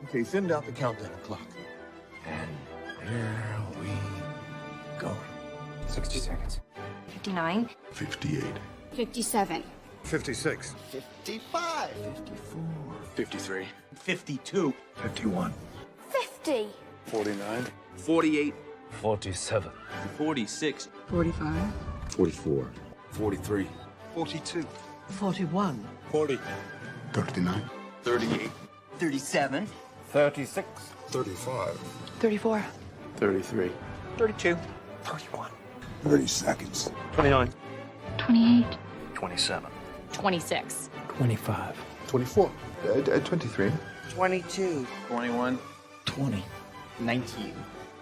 Okay, send out the countdown clock. And here we go. 60 seconds. 59. 58. 57. 56. 55. 54. 53. 52. 51. 50. 49. 48. 47. 46. 45. 44. 43. 42. 41. 40. 39. 38. 37. 36. 35. 34. 33. 32. 31. 30 seconds. 29. 28. 27. 26. 25. 24. 23. 22. 21. 20. 19.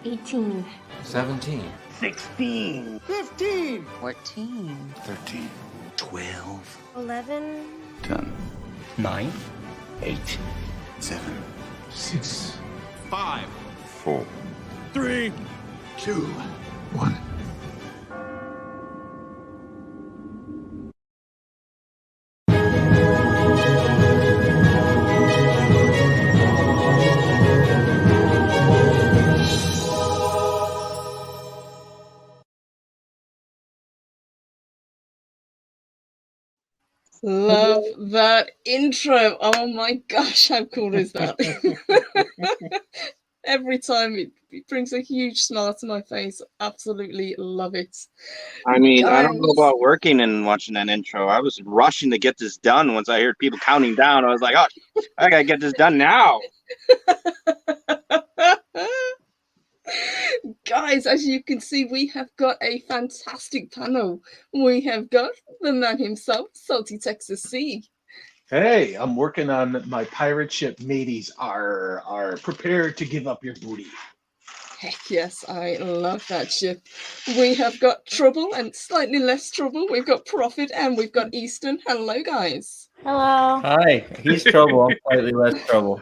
18. 17. 16. 15. 14. 13. 12. 11. 10. 9. 8. 7. 6. 5. 4. 3. 2. 1. Love that intro. Oh my gosh, how cool is that? Every time it brings a huge smile to my face. Absolutely love it. I mean, I don't know Guys. about working and watching that intro. I was rushing to get this done once I heard people counting down. I was like, oh, I gotta get this done now. Guys, as you can see, we have got a fantastic panel. We have got the man himself, Salty Texas Sea. Hey, I'm working on my pirate ship. Mateys are prepared to give up your booty. Heck yes, I love that ship. We have got Trouble and slightly less Trouble. We've got Prophet and we've got Easton. Hello, guys. Hello. Hi, he's trouble. I'm slightly less trouble.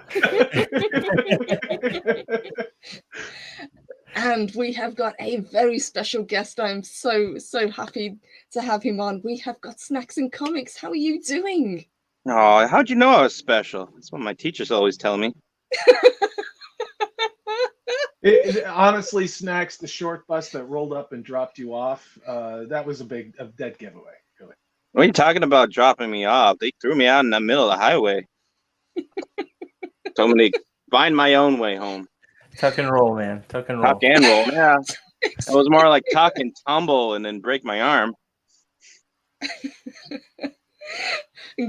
And we have got a very special guest. I'm so happy to have him on. We have got Snacks and Comics. How are you doing? Oh, how'd you know I was special? That's what my teachers always tell me. Honestly, Snacks, the short bus that rolled up and dropped you off, that was a dead giveaway. Really. What are you talking about dropping me off? They threw me out in the middle of the highway. Told me to find my own way home. Tuck and roll, man. Tuck and roll. Tuck and roll, yeah. It was more like tuck and tumble and then break my arm.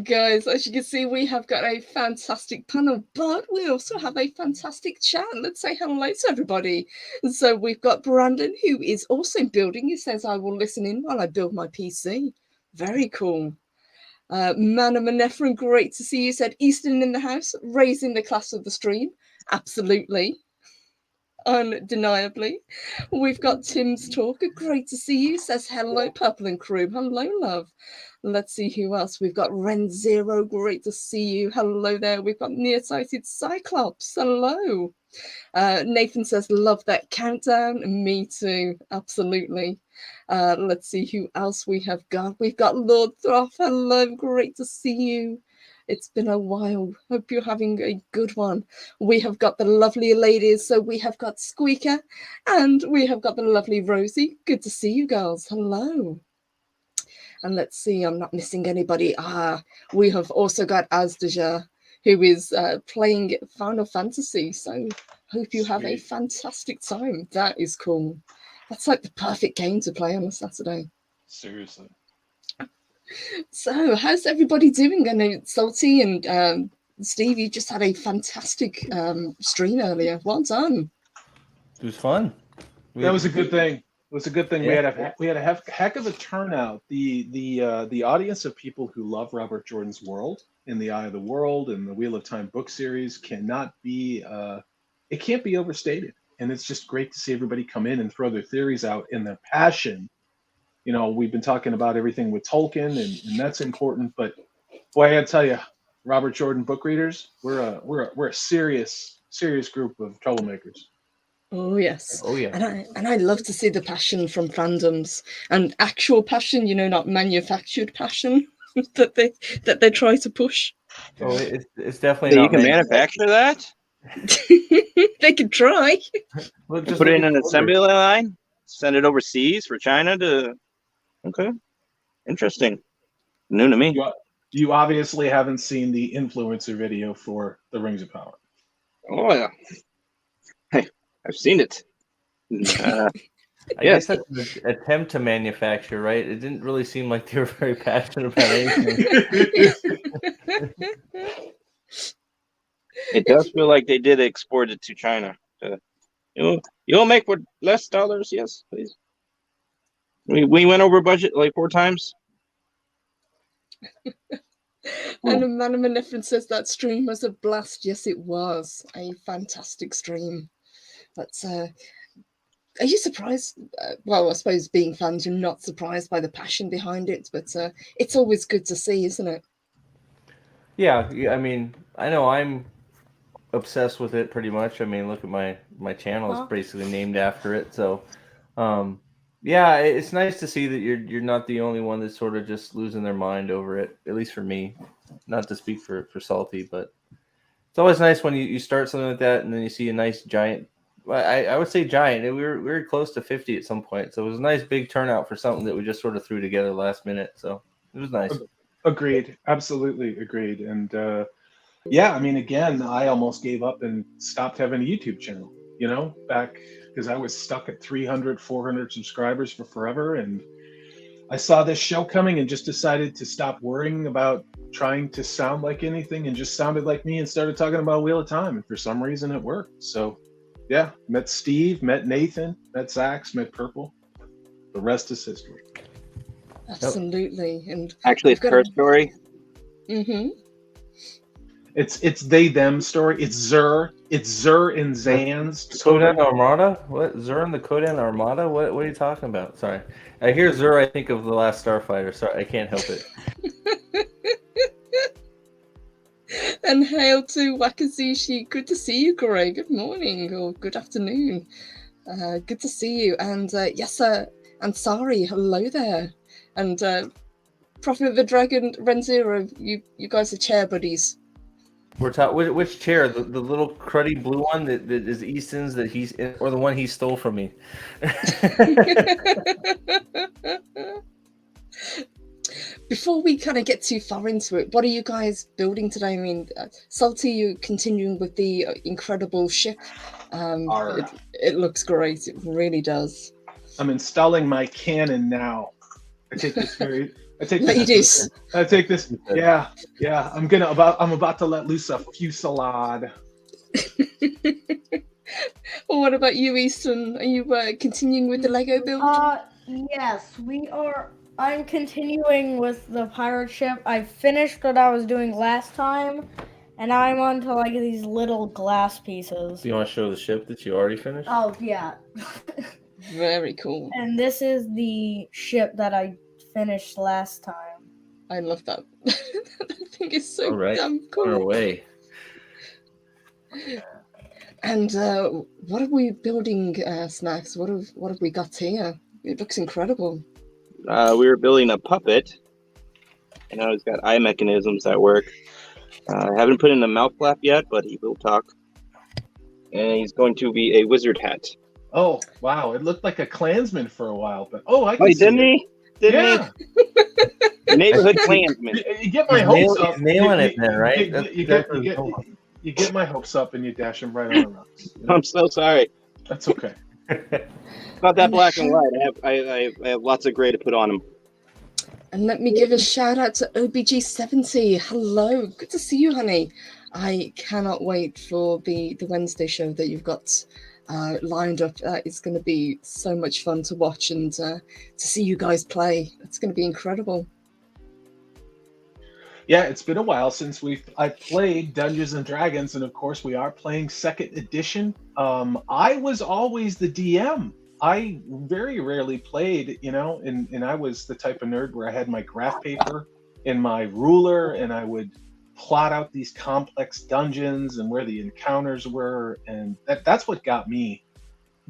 Guys, as you can see, we have got a fantastic panel, but we also have a fantastic chat. Let's say hello to everybody. So we've got Brandon, who is also building. He says, I will listen in while I build my PC. Very cool. Mana Manefran, great to see you. Said Easton in the house, raising the class of the stream. Absolutely. Undeniably. We've got Tim's Talker, great to see you. Says hello, Purple and Crew. Hello, love. Let's see who else. We've got Ren Zero, great to see you. Hello there. We've got Nearsighted Cyclops. Hello. Nathan says, love that countdown. Me too. Absolutely. Let's see who else we have got. We've got Lord Throff. Hello, great to see you. It's been a while. Hope you're having a good one. We have got the lovely ladies. So we have got Squeaker and we have got the lovely Rosie. Good to see you girls. Hello. And let's see, I'm not missing anybody. We have also got Azdeja, who is playing Final Fantasy. So hope you have a fantastic time. That is cool. That's like the perfect game to play on a Saturday. Seriously. So how's everybody doing? I know Salty and Steve, you just had a fantastic stream earlier. Well done. It was fun. That was a good thing. It was a good thing. Yeah. We had a heck of a turnout. The audience of people who love Robert Jordan's world, In the Eye of the World, and the Wheel of Time book series cannot be it can't be overstated. And it's just great to see everybody come in and throw their theories out and their passion. You know, we've been talking about everything with Tolkien, and that's important. But boy, I gotta tell you, Robert Jordan book readers, we're a serious group of troublemakers. Oh yes. Oh yeah. And I love to see the passion from fandoms and actual passion, you know, not manufactured passion that they try to push. Oh, it's definitely So not you can meant. manufacture that? They could try. Look, Put look it in at an the order. assembly line, send it overseas for China to. Okay, interesting. New to me. You obviously haven't seen the influencer video for the Rings of Power. Oh yeah, hey, I've seen it. I guess that's an attempt to manufacture, right? It didn't really seem like they were very passionate about anything. It does feel like they did export it to China. You'll make for less dollars, yes, please. We went over budget like 4 times. And Amanda Manifrin says that stream was a blast. Yes, it was a fantastic stream. But are you surprised? Well, I suppose being fans, you're not surprised by the passion behind it, but it's always good to see, isn't it? Yeah, I mean, I know I'm obsessed with it pretty much. I mean, look at my channel is basically named after it. So, yeah, it's nice to see that you're not the only one that's sort of just losing their mind over it. At least for me, not to speak for Salty, but it's always nice when you start something like that and then you see a nice giant. I would say giant. We were close to 50 at some point, so it was a nice big turnout for something that we just sort of threw together last minute. So it was nice. Agreed. Absolutely agreed. And yeah, I mean, again, I almost gave up and stopped having a YouTube channel, back because I was stuck at 300, 400 subscribers for forever. And I saw this show coming and just decided to stop worrying about trying to sound like anything and just sounded like me and started talking about Wheel of Time. And for some reason it worked. So yeah, met Steve, met Nathan, met Zax, met Purple. The rest is history. Absolutely. And actually, it's her story. Mm-hmm. It's they them story. It's Zur and Zan's Kodan Armada? What? Zur and the Kodan Armada? What are you talking about? Sorry. I hear Zur, I think of The Last Starfighter. Sorry, I can't help it. And hail to Wakazushi. Good to see you, Greg. Good morning or good afternoon. Good to see you. And yes, sir. And sorry, hello there. And Prophet of the Dragon, Ren Zero, you guys are chair buddies. We're talking which chair? The little cruddy blue one that is Easton's that he's in, or the one he stole from me? Before we kind of get too far into it, what are you guys building today? I mean, Salty, you continuing with the incredible ship. It looks great. It really does. I'm installing my cannon now. I take this very. I take this. Yeah. I'm about to let loose a fusillade. Well, what about you, Easton? Are you continuing with the Lego build? Yes, we are. I'm continuing with the pirate ship. I finished what I was doing last time, and now I'm on to like these little glass pieces. Do you want to show the ship that you already finished? Oh yeah. Very cool. And this is the ship that I finished last time. I love that. That thing is so damn On our cool. way. And what are we building, Snacks? What have we got here? It looks incredible. We were building a puppet. And now he's got eye mechanisms that work. I haven't put in the mouth flap yet, but he will talk. And he's going to be a wizard hat. Oh wow! It looked like a Klansman for a while, but I can see didn't it. he? Didn't he? Neighborhood Klansman. You get my hopes up. Nailing it then, right? You get my hopes up and you dash them right on the rocks. I'm so sorry. That's okay. It's not that black and white. I have lots of gray to put on him. And let me give a shout out to OBG70. Hello, good to see you, honey. I cannot wait for the Wednesday show that you've got lined up. It's going to be so much fun to watch and to see you guys play. It's going to be incredible. Yeah, it's been a while since I played Dungeons and Dragons, and of course we are playing 2nd edition. I was always the DM. I very rarely played, and I was the type of nerd where I had my graph paper and my ruler, and I would plot out these complex dungeons and where the encounters were, and that's what got me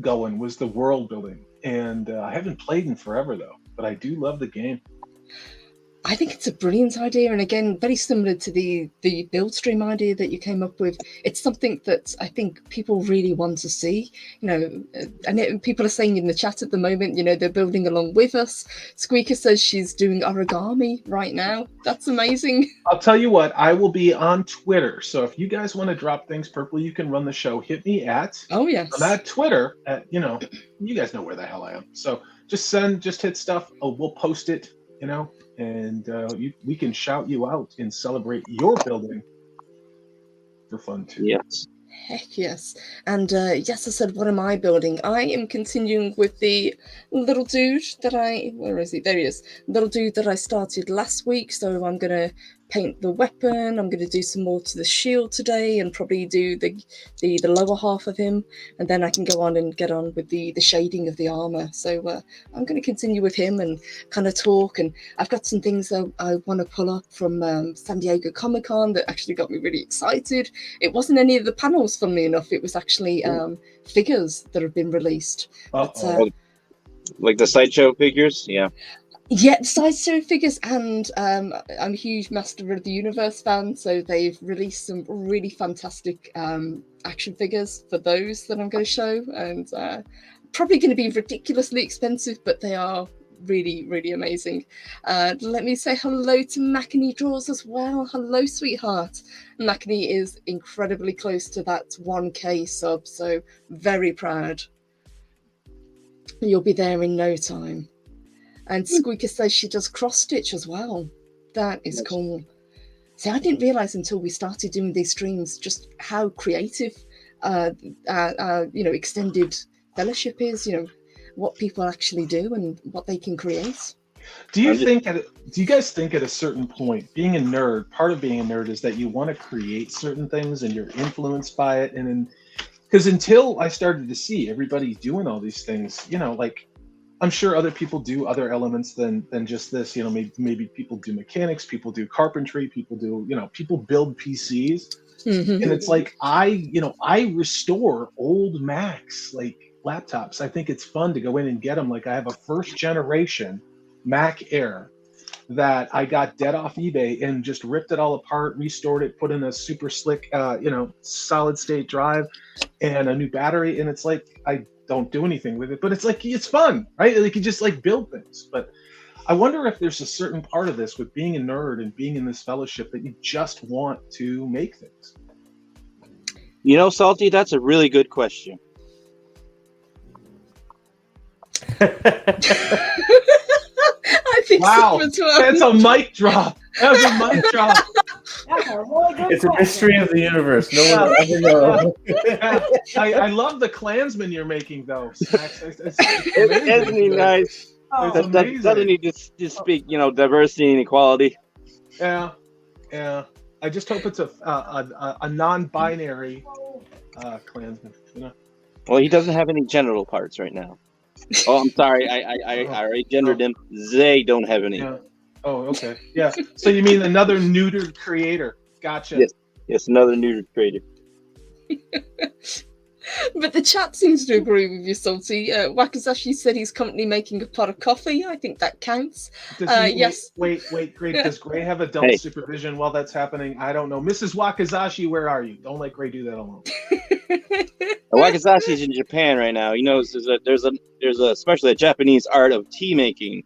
going, was the world building. And I haven't played in forever though, but I do love the game. I think it's a brilliant idea, and again, very similar to the build stream idea that you came up with. It's something that I think people really want to see. And people are saying in the chat at the moment, they're building along with us. Squeaker says she's doing origami right now. That's amazing. I'll tell you what, I will be on Twitter. So if you guys want to drop things, Purple, you can run the show. Hit me at. Oh yes. I'm at Twitter. You guys know where the hell I am. So just hit stuff. We'll post it. And we can shout you out and celebrate your building for fun too. Yes. Heck yes. And yes, I said, what am I building? I am continuing with the little dude that where is he? There he is. Little dude that I started last week. So I'm going to paint the weapon. I'm going to do some more to the shield today and probably do the lower half of him. And then I can go on and get on with the shading of the armor. So I'm going to continue with him and kind of talk. And I've got some things that I want to pull up from San Diego Comic-Con that actually got me really excited. It wasn't any of the panels, funnily enough. It was actually figures that have been released. But, like the sideshow figures? Yeah. Yeah, the sideshow figures, and I'm a huge Master of the Universe fan, so they've released some really fantastic action figures for those that I'm going to show, and probably going to be ridiculously expensive, but they are really, really amazing. Let me say hello to Makini Draws as well. Hello, sweetheart. Makini is incredibly close to that 1K sub, so very proud. You'll be there in no time. And Squeaker says she does cross-stitch as well. That is cool. See, I didn't realise until we started doing these streams just how creative, extended fellowship is, what people actually do and what they can create. Do you guys think at a certain point, being a nerd, part of being a nerd is that you want to create certain things and you're influenced by it? And because until I started to see everybody doing all these things, I'm sure other people do other elements than just this. Maybe people do mechanics, people do carpentry, people do, people build PCs. Mm-hmm. And it's like I restore old Macs, like laptops. I think it's fun to go in and get them. Like I have a first generation Mac Air that I got dead off eBay and just ripped it all apart, restored it, put in a super slick, solid state drive and a new battery. And it's like I don't do anything with it, but it's like it's fun, right? Like you just like build things. But I wonder if there's a certain part of this with being a nerd and being in this fellowship that you just want to make things. Salty, that's a really good question. I think wow, that's a mic drop. That was a mic drop. It's a mystery of the universe. No one will ever know. I love the Klansman you're making, though. Isn't he nice? Doesn't he just speak, diversity and equality? Yeah. I just hope it's a non-binary Klansman. Well, he doesn't have any genital parts right now. Oh, I'm sorry. I already gendered him. They don't have any. Yeah. Oh, okay. Yeah. So you mean another neutered creator? Gotcha. Yes, another neutered creator. But the chat seems to agree with you, Salty. Wakazashi said he's currently making a pot of coffee. I think that counts. Yes. Wait, Gray. Does Gray have adult supervision while that's happening? I don't know. Mrs. Wakazashi, where are you? Don't let Gray do that alone. Wakazashi's in Japan right now. There's especially a Japanese art of tea making.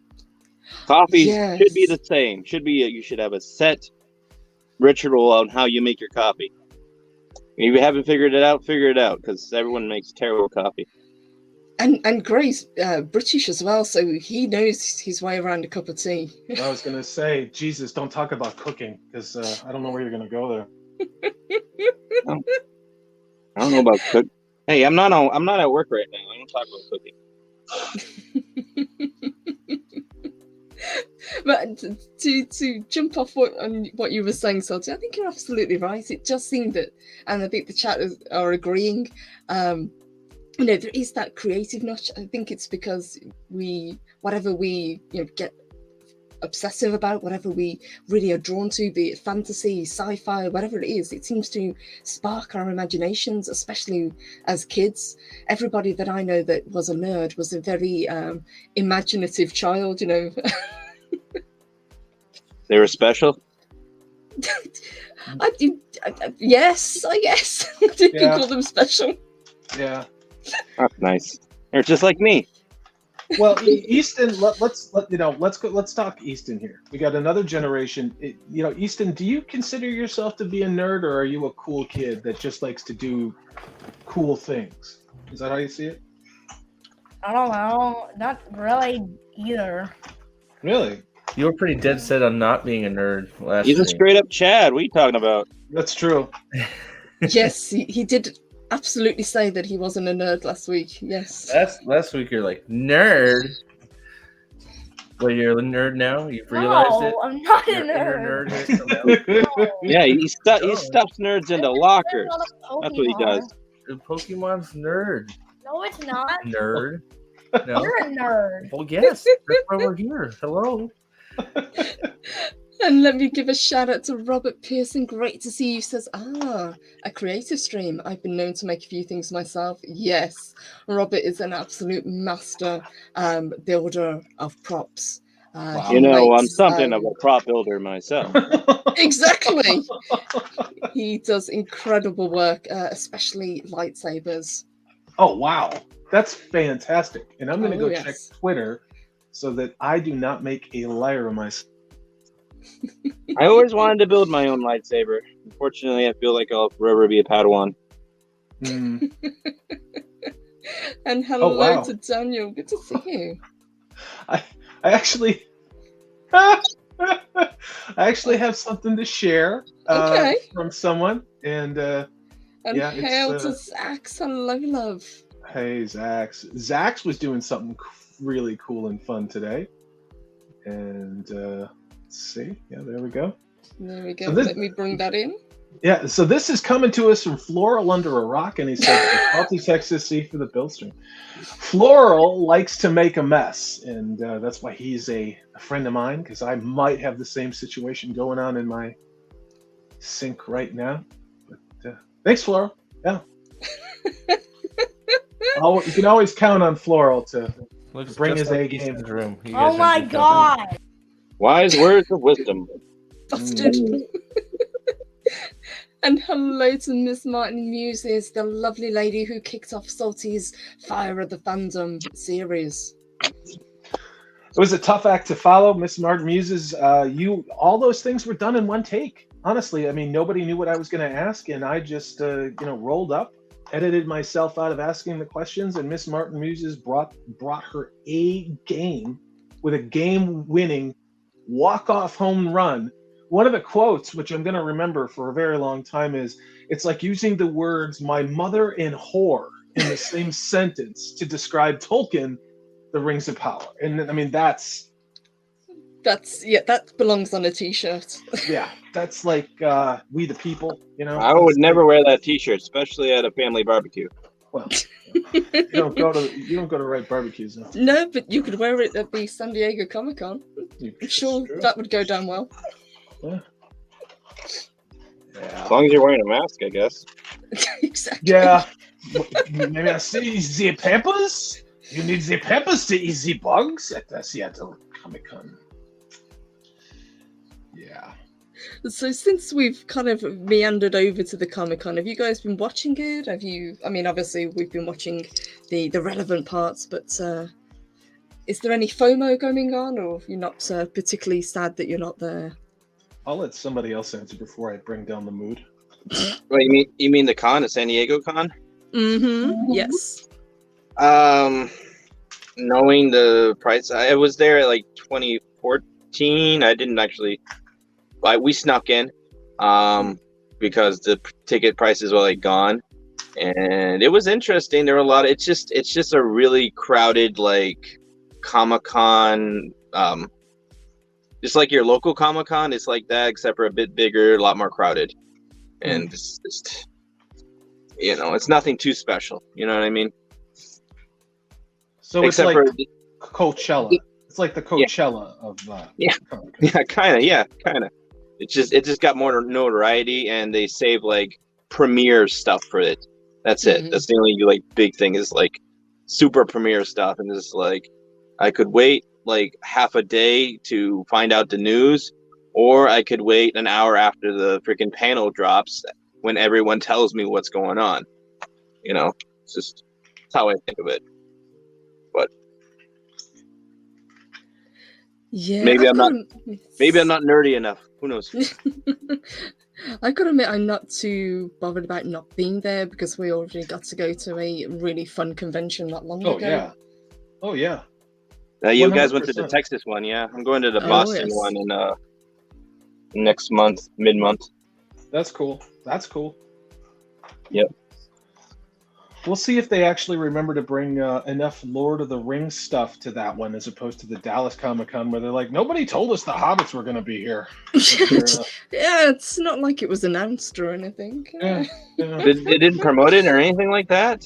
Coffee should be the same. You should have a set ritual on how you make your coffee. If you haven't figured it out, figure it out, because everyone makes terrible coffee. And Gray's British as well, so he knows his way around a cup of tea. I was going to say, Jesus, don't talk about cooking, because I don't know where you're going to go there. I don't know about cooking. Hey, I'm not at work right now. I don't talk about cooking. But to jump off what you were saying, Salty, I think you're absolutely right. It just seemed that, and I think the chat are agreeing. There is that creative notch. I think it's because whatever we get obsessive about, whatever we really are drawn to, be it fantasy, sci-fi, whatever it is, it seems to spark our imaginations, especially as kids. Everybody that I know that was a nerd was a very imaginative child, They were special. Yes, I guess. I did Yeah. call them special. Yeah. That's nice. They're just like me. Well, Easton, let's talk Easton here. We got another generation. Easton, do you consider yourself to be a nerd, or are you a cool kid that just likes to do cool things? Is that how you see it? I don't know. Not really either. Really? You were pretty dead set on not being a nerd last He's a stream. straight up Chad. What are you talking about? That's true. Yes, he did absolutely say that he wasn't a nerd last week. Yes. Last week you're like, nerd? Well, you're a nerd now? You've realized it? No, I'm not a Your inner nerd. nerd has come out? Yeah, he stuffs nerds into lockers. Not a That's what he Pokemon. does. Pokemon's nerd. No, it's not. Nerd. No. You're a nerd. Well, yes. That's why we're here. Hello. And let me give a shout out to Robert Pearson. Great to see you. Says, a creative stream. I've been known to make a few things myself. Yes, Robert is an absolute master builder of props. Wow. He You know, I'm makes, something of a prop builder myself. Exactly. He does incredible work, especially lightsabers. Oh, wow. That's fantastic. And I'm going to Oh, go check yes. Twitter so that I do not make a liar of myself. I always wanted to build my own lightsaber. Unfortunately, I feel like I'll forever be a Padawan. Mm. And hello wow. to Daniel. Good to see you. I actually I actually have something to share Okay. from someone. And And yeah, hail it's, to Zax. Hello, love. hey, Zax. Zax was doing something really cool and fun today. And let's see. Yeah, there we go. There we go. So this- Let me bring that in. Yeah, so this is coming to us from Floral Under a Rock, and he said, "Salty Texas C for the build stream." Floral likes to make a mess, and that's why he's a friend of mine, because I might have the same situation going on in my sink right now. But thanks, Floral. Yeah. You can always count on Floral to Looks bring just his A like game. Easton's room. You guys Oh have my good company. god. Wise words of wisdom. Busted. And hello to Miss Martin Muses, the lovely lady who kicked off Salty's Fire of the Fandom series. It was a tough act to follow, Miss Martin Muses. All those things were done in one take. Honestly, I mean, nobody knew what I was going to ask, and I just, rolled up, edited myself out of asking the questions, and Miss Martin Muses brought her A game with a game-winning walk-off home run. One of the quotes, which I'm going to remember for a very long time, is, "It's like using the words 'my mother' and 'whore' in the same sentence to describe Tolkien, The Rings of Power." And I mean, that belongs on a t-shirt. that's like We the People, I would never wear that T-shirt, especially at a family barbecue. Well, you don't go to right barbecues. No. No, but you could wear it at the San Diego Comic-Con. I'm sure that would go down well. Yeah. As long as you're wearing a mask, I guess. Exactly. Yeah. Maybe I see the peppers. You need the peppers to eat the bugs at the Seattle Comic-Con. Yeah. So since we've kind of meandered over to the Comic-Con, have you guys been watching it? Obviously we've been watching the relevant parts, but is there any FOMO going on, or you're not particularly sad that you're not there? I'll let somebody else answer before I bring down the mood. Well, you mean the con, the San Diego con? Mm-hmm. Yes. Knowing the price, I was there at like 2014. I didn't actually. We snuck in, because the ticket prices were like gone, and it was interesting. There were a lot of. It's just a really crowded like Comic-Con. Just like your local Comic-Con, it's like that, except for a bit bigger, a lot more crowded, and it's just, it's nothing too special. You know what I mean? So Except it's like for Coachella. It's like the Coachella of Yeah. Comic-Con. Yeah, kind of. It just got more notoriety, and they save like premiere stuff for it. That's it. Mhm. That's the only like big thing is like super premiere stuff, and it's like I could wait like half a day to find out the news, or I could wait an hour after the freaking panel drops when everyone tells me what's going on. You know, it's just how I think of it. But Yeah, maybe I've I'm got not. to- Maybe I'm not nerdy enough. Who knows? I gotta admit, I'm not too bothered about not being there because we already got to go to a really fun convention not long Oh ago. yeah. Oh yeah. You guys went to the 100%. Texas one, yeah? I'm going to the Oh, Boston yes. one in next month, mid-month. That's cool. That's cool. Yep. We'll see if they actually remember to bring enough Lord of the Rings stuff to that one, as opposed to the Dallas Comic Con, where they're like, nobody told us the hobbits were going to be here. Yeah, it's not like it was announced or anything. Yeah, yeah. They didn't promote it or anything like that?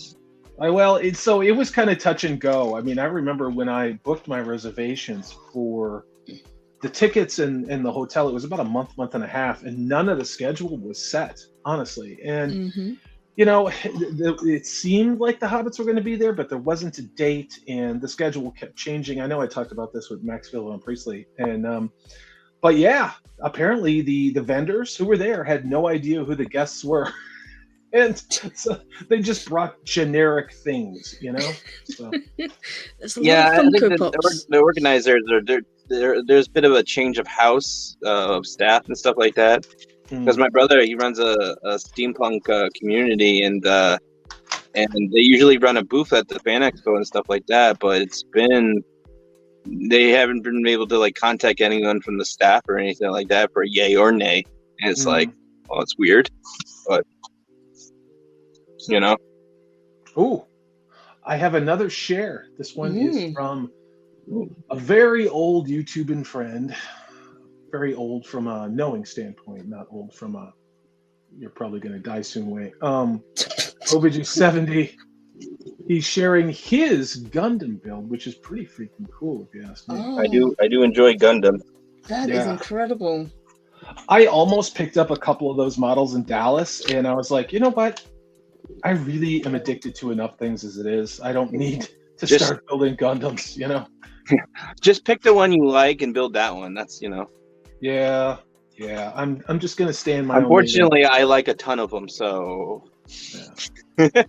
Well, it was kind of touch and go. I mean, I remember when I booked my reservations for the tickets and the hotel, it was about a month and a half, and none of the schedule was set, honestly. And Mhm. you know, it seemed like the hobbits were going to be there, but there wasn't a date, and the schedule kept changing. I know I talked about this with Maxfield and Priestley, and but yeah, apparently the vendors who were there had no idea who the guests were, and so they just brought generic things, you know. So There's a lot Yeah, I of think Funko Pops. the organizers there's a bit of a change of house of staff and stuff like that. Because my brother, he runs a steampunk community, and they usually run a booth at the Fan Expo and stuff like that. But they haven't been able to like contact anyone from the staff or anything like that for yay or nay. And it's like, well, it's weird, but you know. Ooh, I have another share. This one is Mm. from a very old YouTubing friend. Very old from a knowing standpoint, not old from a you're probably going to die soon way. OBG70, he's sharing his Gundam build, which is pretty freaking cool if you ask me. Oh, I do enjoy Gundam. that is Yeah. incredible. I almost picked up a couple of those models in Dallas, and I was like, you know what? I really am addicted to enough things as it is. I don't need to Just- start building Gundams, you know? Just pick the one you like and build that one. That's, you know. Yeah. I'm just gonna stay in my own lane. Unfortunately, I like a ton of them, so. Yeah.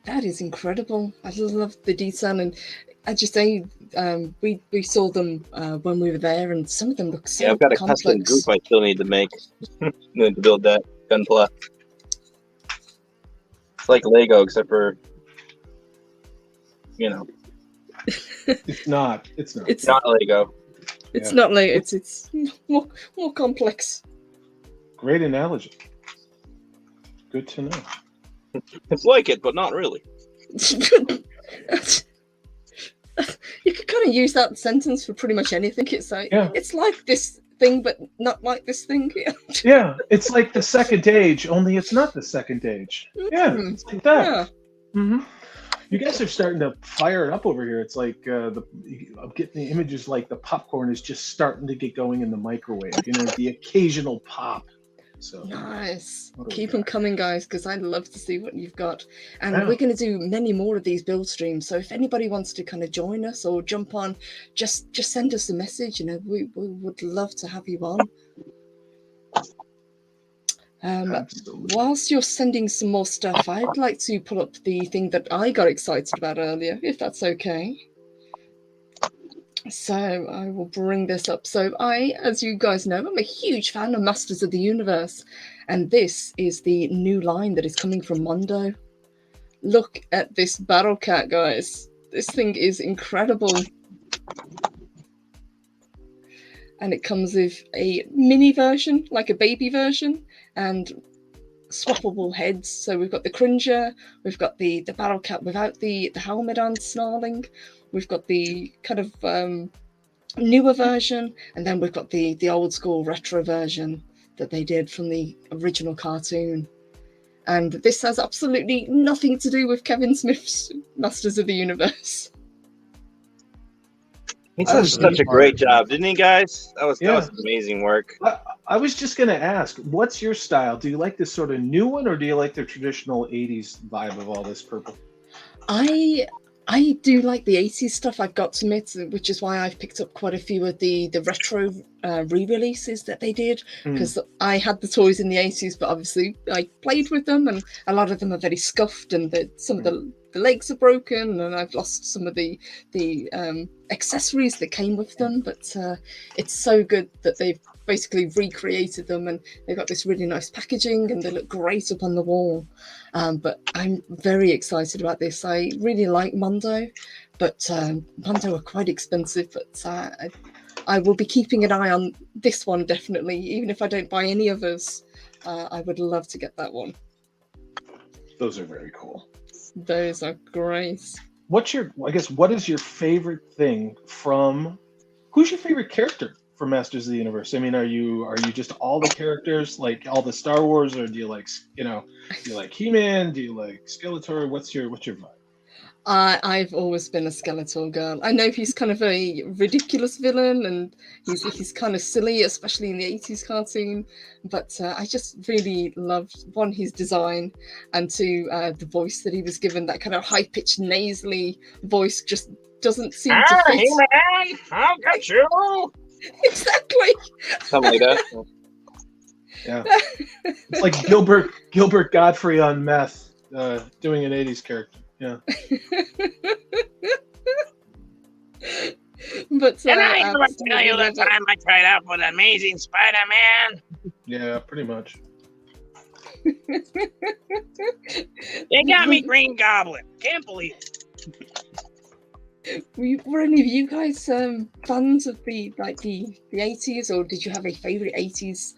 That is incredible. I love the detail, and as you say, we saw them when we were there, and some of them look so Yeah, I've got a complex. custom group I still need to make. Need to build that Gunpla. It's like Lego, except for, you know, It's not. It's not Lego. It's Yeah. not like it's more complex. Great analogy. Good to know. It's like it, but not really. You could kind of use that sentence for pretty much anything. It's like Yeah. it's like this thing, but not like this thing. Yeah, it's like the second age, only it's not the second age. Yeah, Mhm. it's like that. Yeah. Hmm. You guys are starting to fire it up over here. It's like I'm getting the images like the popcorn is just starting to get going in the microwave. You know, the occasional pop. So Nice. What do we Keep them got? coming, guys, because I'd love to see what you've got. And Yeah. we're going to do many more of these build streams. So if anybody wants to kind of join us or jump on, just send us a message. You know, we would love to have you on. Absolutely. Whilst you're sending some more stuff, I'd like to pull up the thing that I got excited about earlier, if that's okay. So I will bring this up. So I, as you guys know, I'm a huge fan of Masters of the Universe, and this is the new line that is coming from Mondo. Look at this Battle Cat, guys. This thing is incredible. And it comes with a mini version, like a baby version, and swappable heads. So we've got the Cringer, we've got the Battle Cat without the helmet on snarling, we've got the kind of newer version, and then we've got the old school retro version that they did from the original cartoon. And this has absolutely nothing to do with Kevin Smith's Masters of the Universe. He did such a great job, didn't he, guys? That was amazing work. I was just going to ask, what's your style? Do you like this sort of new one, or do you like the traditional 80s vibe of all this purple? I I do like the 80s stuff, I've got to admit, which is why I've picked up quite a few of the retro re-releases that they did, because I had the toys in the 80s, but obviously I played with them, and a lot of them are very scuffed, and some of the legs are broken, and I've lost some of the accessories that came with them, but it's so good that they've basically recreated them, and they've got this really nice packaging, and they look great up on the wall. But I'm very excited about this. I really like Mondo, but Mondo are quite expensive, but I will be keeping an eye on this one, definitely. Even if I don't buy any others, I would love to get that one. Those are very cool. Those are great. What is your favorite thing from, who's your favorite character from Masters of the Universe? I mean, are you just all the characters, like all the Star Wars, or do you like, do you like He-Man? Do you like Skeletor? What's your vibe? I've always been a Skeletor girl. I know he's kind of a ridiculous villain, and he's kind of silly, especially in the 80s cartoon. But I just really loved, one, his design, and two, the voice that he was given. That kind of high-pitched, nasally voice just doesn't seem to fit. He-Man, I'll get you! Exactly. Something like that. Yeah. It's like Gilbert Godfrey on meth, doing an 80s character. Yeah. But and I never tell you the time I tried out with Amazing Spider-Man. Yeah, pretty much. They got me Green Goblin. Can't believe it. Were any of you guys fans of the 80s, or did you have a favorite 80s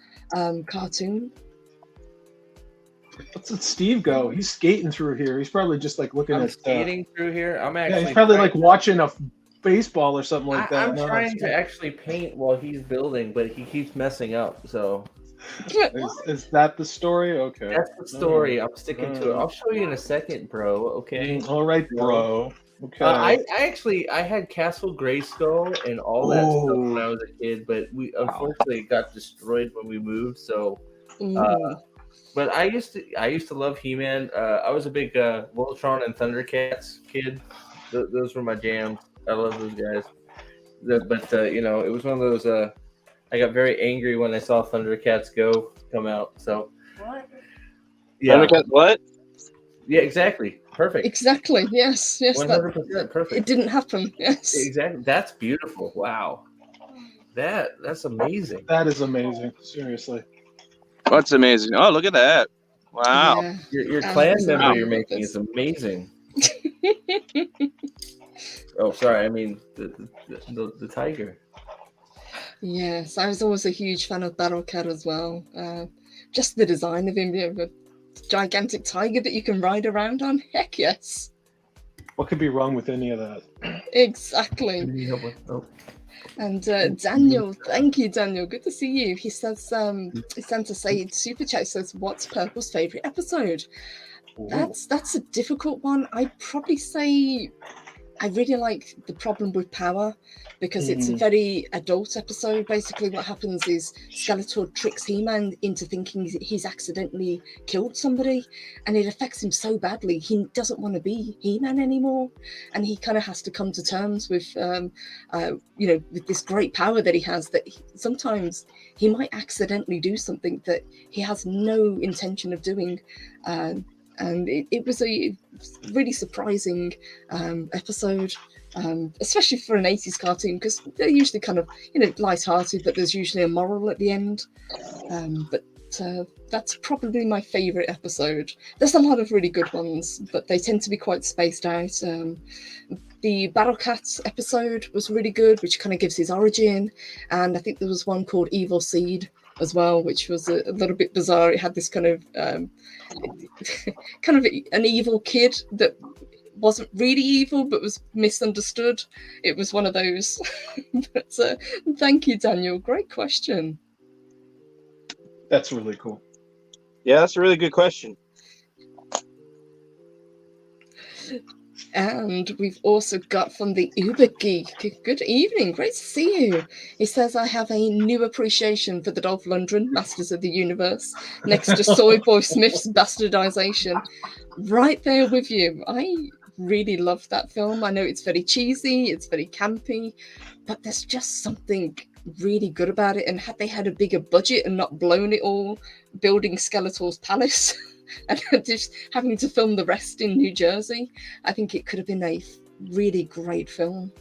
cartoon? Let's let Steve go. He's skating through here. He's probably just like looking at skating through here. I'm actually. Yeah, he's probably like watching a baseball or something like that. I'm trying to actually paint while he's building, but he keeps messing up. So. Is that the story? Okay. That's the story. I'm sticking to it. I'll show you in a second, bro. Okay. All right, bro. Okay. I had Castle Grayskull and all that stuff when I was a kid, but we unfortunately got destroyed when we moved. So. But I used to love He-Man. I was a big Voltron and Thundercats kid. Those were my jams. I love those guys. But it was one of those. I got very angry when I saw Thundercats come out. So. What? Yeah. Thundercats what? Yeah, exactly. Perfect. Exactly. Yes. 100% perfect. It didn't happen. Yes. Exactly. That's beautiful. Wow. That's amazing. That is amazing. Seriously. What's amazing? Oh, look at that! Wow. Yeah. Your clan member you're making is amazing. Oh, sorry. I mean the tiger. Yes, I was always a huge fan of Battle Cat as well. Just the design of him, a gigantic tiger that you can ride around on. Heck yes. What could be wrong with any of that? Exactly. And Daniel, thank you, Daniel. Good to see you. He says, he sent us a super chat. Says, "What's Purple's favorite episode?" Ooh. That's a difficult one. I'd probably say I really like The Problem with Power, because it's a very adult episode. Basically, what happens is Skeletor tricks He-Man into thinking he's accidentally killed somebody, and it affects him so badly. He doesn't want to be He-Man anymore, and he kind of has to come to terms with, with this great power that he has, that sometimes he might accidentally do something that he has no intention of doing. And it was a really surprising episode, especially for an 80s cartoon, because they're usually kind of, light-hearted, but there's usually a moral at the end. But that's probably my favourite episode. There's a lot of really good ones, but they tend to be quite spaced out. The Battle Cat episode was really good, which kind of gives his origin. And I think there was one called Evil Seed as well, which was a little bit bizarre. It had this kind of an evil kid that wasn't really evil but was misunderstood. It was one of those. But thank you, Daniel. Great question. That's really cool. Yeah, that's a really good question. And we've also got from the Uber Geek. Good evening, great to see you. He says, "I have a new appreciation for the Dolph Lundgren Masters of the Universe next to Soy Boy Smith's bastardization." Right there with you. I really loved that film. I know it's very cheesy, it's very campy, but there's just something really good about it. And had they had a bigger budget and not blown it all building Skeletor's palace and just having to film the rest in New Jersey, I think it could have been a really great film.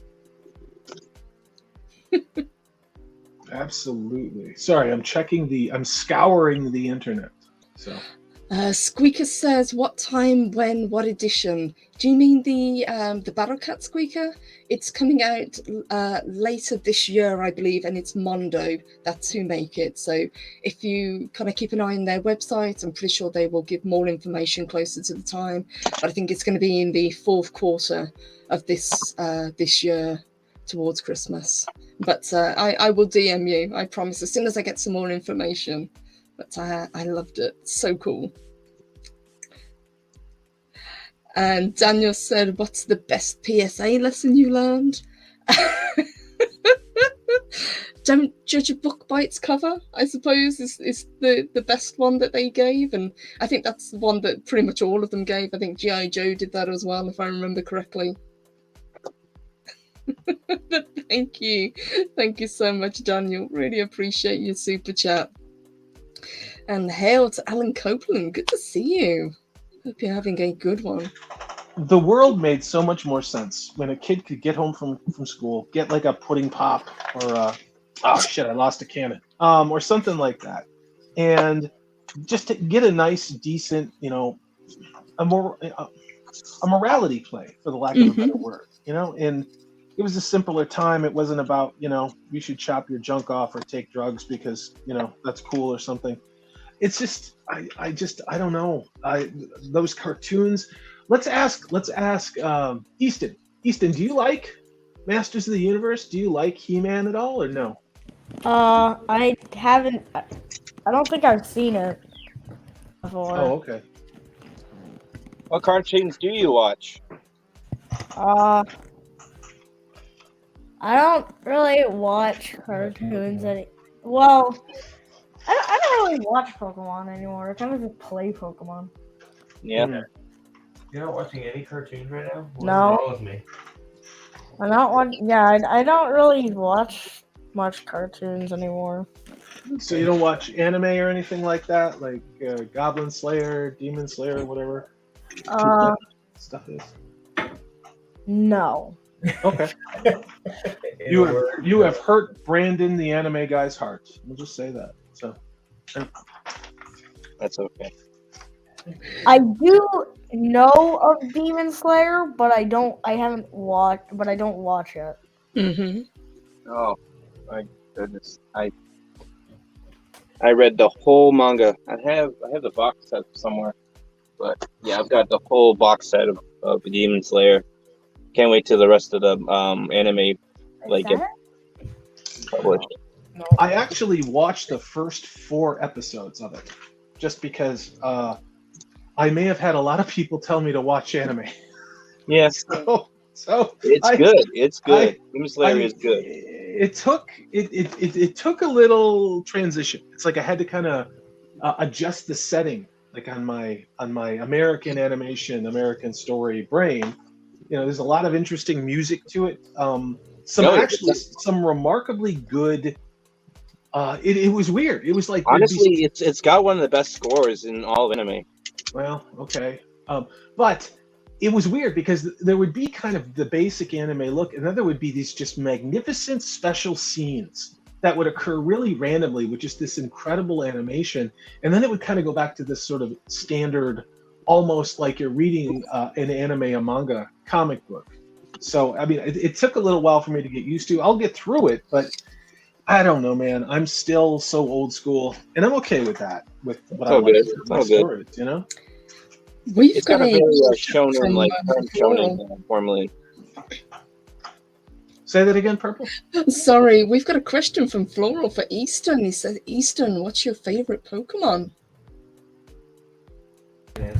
Absolutely. Sorry, I'm scouring the internet. So Squeaker says, what time, when, what edition? Do you mean the Battle Cat Squeaker? It's coming out later this year, I believe, and it's Mondo. That's who make it. So if you kind of keep an eye on their website, I'm pretty sure they will give more information closer to the time. But I think it's going to be in the fourth quarter of this year, towards Christmas. But I will DM you, I promise, as soon as I get some more information. But I loved it. So cool. And Daniel said, what's the best PSA lesson you learned? Don't judge a book by its cover, I suppose, is the best one that they gave. And I think that's the one that pretty much all of them gave. I think G.I. Joe did that as well, if I remember correctly. Thank you. Thank you so much, Daniel. Really appreciate your super chat. And hail to Alan Copeland. Good to see you. Hope you're having a good one. The world made so much more sense when a kid could get home from school, get like a pudding pop or oh shit, I lost a cannon, or something like that, and just to get a nice, decent, a morality play, for the lack of a better word, and it was a simpler time. It wasn't about, you should chop your junk off or take drugs because, that's cool or something. It's just, I don't know. Those cartoons. Let's ask Easton. Easton, do you like Masters of the Universe? Do you like He-Man at all, or no? I haven't. I don't think I've seen it before. Oh, okay. What cartoons do you watch? I don't really watch cartoons well, I don't really watch Pokemon anymore. I kind of just play Pokemon. Yeah. You're not watching any cartoons right now? What's No. wrong with me? I'm not watching. Yeah, I don't really watch much cartoons anymore. So you don't watch anime or anything like that, like Goblin Slayer, Demon Slayer, whatever stuff is? No. Okay. You have hurt Brandon, the anime guy's heart. We'll just say that. So that's okay. I do know of Demon Slayer, but I don't watch it. Mm-hmm. Oh my goodness! I read the whole manga. I have the box set somewhere, but yeah, I've got the whole box set of Demon Slayer. Can't wait till the rest of the anime get published. No. I actually watched the first 4 episodes of it, just because I may have had a lot of people tell me to watch anime. Yes. So it's good. It's good. Demon Slayer is good. It took a little transition. It's like I had to kind of adjust the setting, like on my American animation, American story brain. There's a lot of interesting music to it. Some remarkably good. It was weird. It was like, honestly, it's got one of the best scores in all of anime. Well, okay, but it was weird because there would be kind of the basic anime look, and then there would be these just magnificent special scenes that would occur really randomly with just this incredible animation, and then it would kind of go back to this sort of standard, almost like you're reading an anime, a manga comic book. So, I mean, it took a little while for me to get used to. I'll get through it, but I don't know, man. I'm still so old school, and I'm okay with that. With what I like with my stories, We've got a shonen, shonen formally. Say that again, Purple. Sorry, we've got a question from Floral for Easton. He said, Easton, what's your favorite Pokemon? You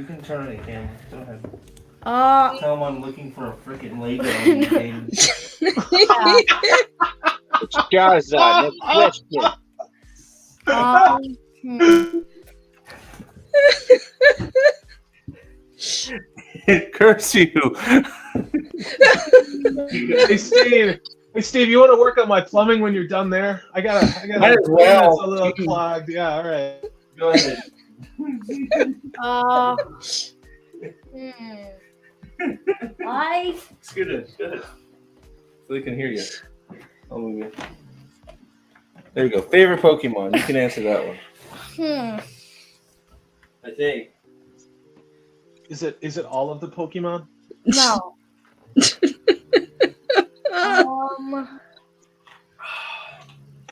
can turn on the camera. Go ahead. Tell him I'm looking for a freaking Lego. It's Charizard. Next question. curse you. Hey Steve, you want to work on my plumbing when you're done there? I got Might as well. It's a little clogged. Yeah, all right. Go ahead. Good. So they can hear you. I'll move you. There you go. Favorite Pokemon. You can answer that one. I think. Is it all of the Pokemon? No.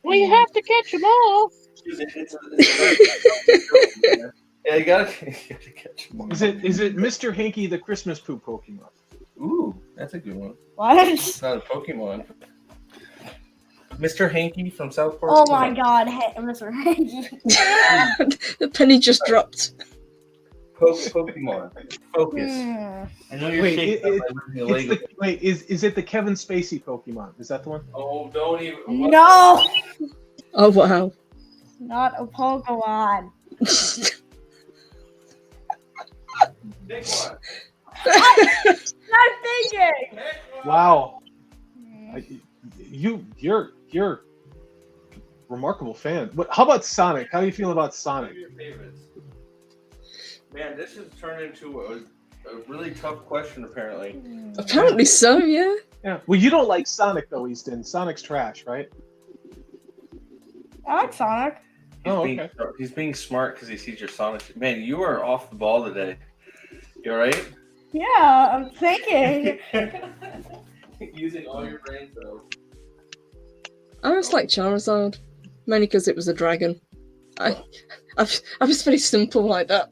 Well, you have to catch them all. Yeah, you gotta catch them all. Is it Mr. Hanky the Christmas poo Pokemon? Ooh, that's a good one. What? It's not a Pokemon. Mr. Hanky from South Park. Oh my God, Mr. Hanky. The penny just dropped. Pokemon. Focus. I know you're shaking Is it the Kevin Spacey Pokemon? Is that the one? Oh, don't even. No. Oh wow. Not a Pokemon. Big one. Not thinking. Wow. You're a remarkable fan. How about Sonic? How do you feel about Sonic? What are your favorites? Man, this has turned into a really tough question, apparently. Apparently so, yeah. Yeah. Well, you don't like Sonic though, Easton. Sonic's trash, right? I like Sonic. He's being smart because he sees your Sonic. Man, you are off the ball today. You all right? Yeah, I'm thinking. Using all your brain cells. I always like Charizard, mainly because it was a dragon. I was very simple like that.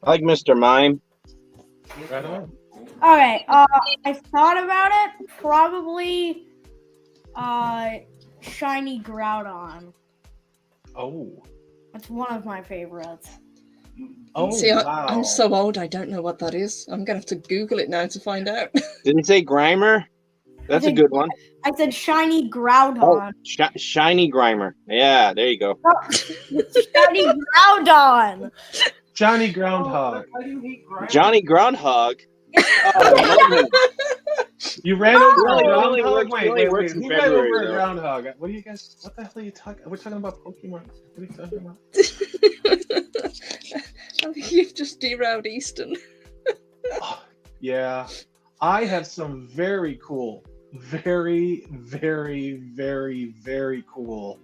I like Mr. Mime. Right on. Okay, I thought about it. Probably, Shiny Groudon. Oh. That's one of my favorites. Oh, See, wow. I'm so old, I don't know what that is. I'm going to have to Google it now to find out. Didn't say Grimer? That's a good one. I said Shiny Groudon. Oh, Shiny Grimer. Yeah, there you go. Shiny Groudon. Johnny Groundhog. Johnny Groundhog. Oh, You ran over a Really groundhog? Wait. works in Who ran February, over a though. groundhog? What are you guys? What the hell are you talking? We're talking about Pokemon. What are you talking about? I think you've just derailed Easton. Yeah, I have some very cool, very cool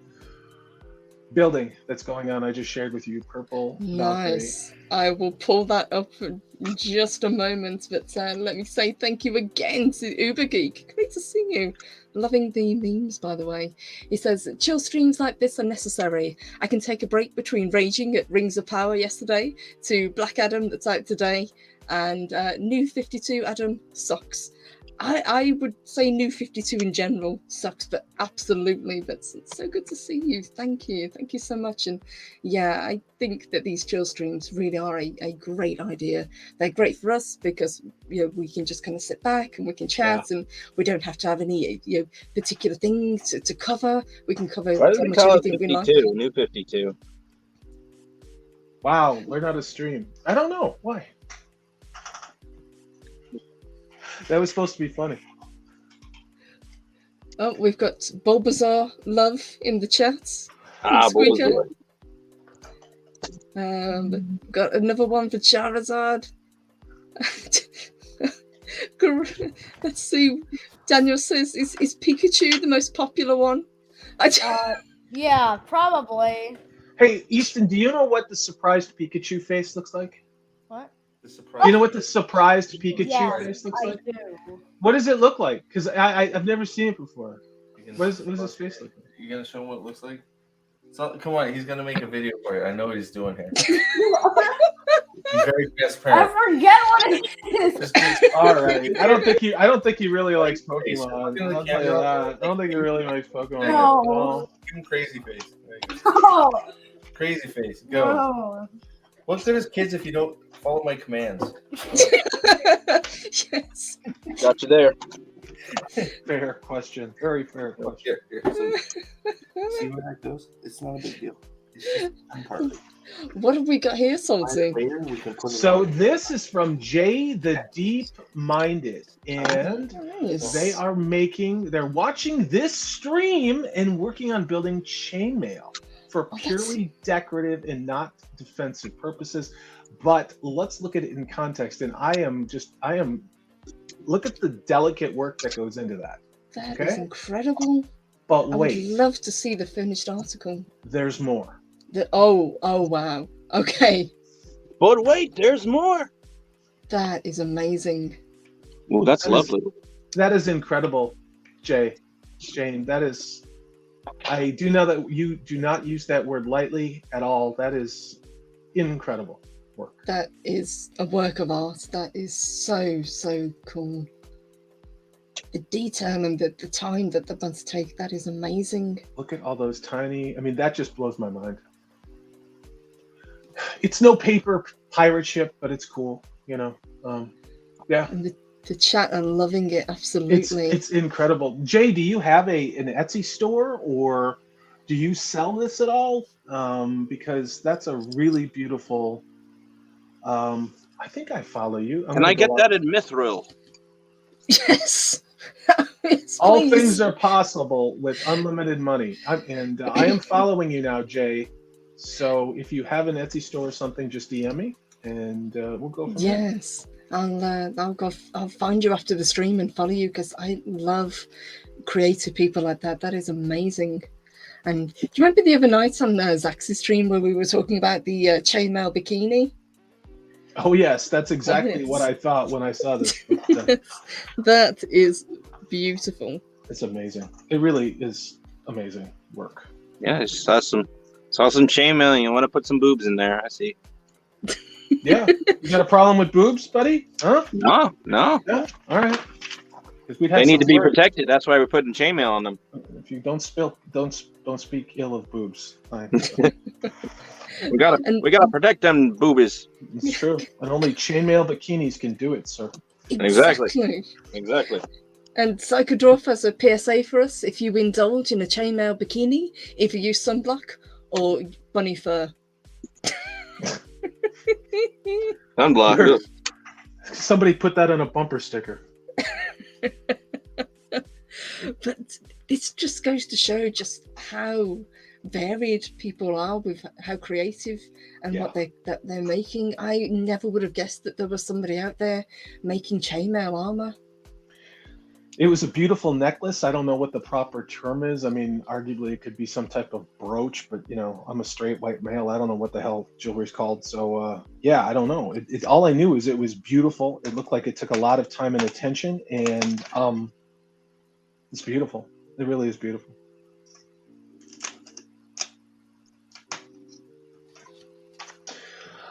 building that's going on. I just shared with you, Purple Valkyrie. Nice. I will pull that up in just a moment, but let me say thank you again to Ubergeek. Great to see you. Loving the memes, by the way. He says, chill streams like this are necessary. I can take a break between raging at Rings of Power yesterday to Black Adam that's out today, and New 52 Adam sucks. I would say New 52 in general sucks, but absolutely, that's so good to see you. Thank you so much. And yeah, I think that these chill streams really are a great idea. They're great for us because we can just kind of sit back and we can chat, and we don't have to have any particular things to cover. We can cover Why do pretty they much call it anything we like. 52? New 52. Wow, learn how to stream. I don't know why. That was supposed to be funny. Oh, we've got Bulbasaur Love in the chat. Bulbasaur. Got another one for Charizard. Let's see. Daniel says, is Pikachu the most popular one? Yeah, probably. Hey, Easton, do you know what the surprised Pikachu face looks like? What? Do you know what the surprised Pikachu face looks like? I do. What does it look like? Because I've never seen it before. What does his face look like? You gonna show him what it looks like? Come on, he's gonna make a video for you. I know what he's doing here. He's very transparent. I forget what it is. All right. I don't think he really likes Pokemon. I'll tell you that. I don't think he really likes Pokemon. No. Give him crazy face. Oh. Crazy face. Go. No. What good is kids if you don't follow my commands? Yes. Got you there. Fair question. Very fair question. Here. So, see where that goes? It's not a big deal. What have we got here, Salty? So this is from Jay the Deep Minded, and Nice. they're watching this stream and working on building chainmail for Oh, that's- purely decorative and not defensive purposes. But let's look at it in context, and look at the delicate work that goes into that. That is Okay. incredible. But I wait, would love to see the finished article. there's more. Oh wow. Okay. But wait, there's more. That is amazing. Oh, that's That is- lovely. That is incredible, Jane. That is. I do know that you do not use that word lightly at all. That is incredible work. That is a work of art. That is so cool. The detail and the time that the must take, that is amazing. Look at all those tiny. I mean, that just blows my mind. It's no paper pirate ship, but it's cool. Yeah. And the chat are loving it, absolutely. It's incredible. Jay, do you have an Etsy store, or do you sell this at all? Because that's a really beautiful. I think I follow you. Can I get that in Mithril? Yes. Yes, All please. things are possible with unlimited money. I am following you now, Jay. So if you have an Etsy store or something, just DM me, and we'll go from there. Yes. I'll find you after the stream and follow you, because I love creative people like that. That is amazing. And do you remember the other night on Zach's stream where we were talking about the chainmail bikini? Oh yes, that's exactly Yes. what I thought when I saw this. That is beautiful. It's amazing. It really is amazing work. Yeah, I saw some chainmail. You want to put some boobs in there? I see. Yeah, you got a problem with boobs, buddy? Huh? No. Yeah. All right. 'Cause we'd have They need some to be words. protected. That's why we're putting chainmail on them. If you don't speak ill of boobs. Fine. We gotta protect them boobies. It's true. And only chainmail bikinis can do it, sir. Exactly. And Psychodorf has a PSA for us. If you indulge in a chainmail bikini, either use sunblock or bunny fur. Sunblock. Somebody put that on a bumper sticker. But this just goes to show just how varied people are with how creative and what they're making. I never would have guessed that there was somebody out there making chainmail armor. It was a beautiful necklace. I don't know what the proper term is. I mean, arguably it could be some type of brooch, but I'm a straight white male. I don't know what the hell jewelry's called. So yeah, I don't know. It all I knew is it was beautiful. It looked like it took a lot of time and attention, and it's beautiful. It really is beautiful.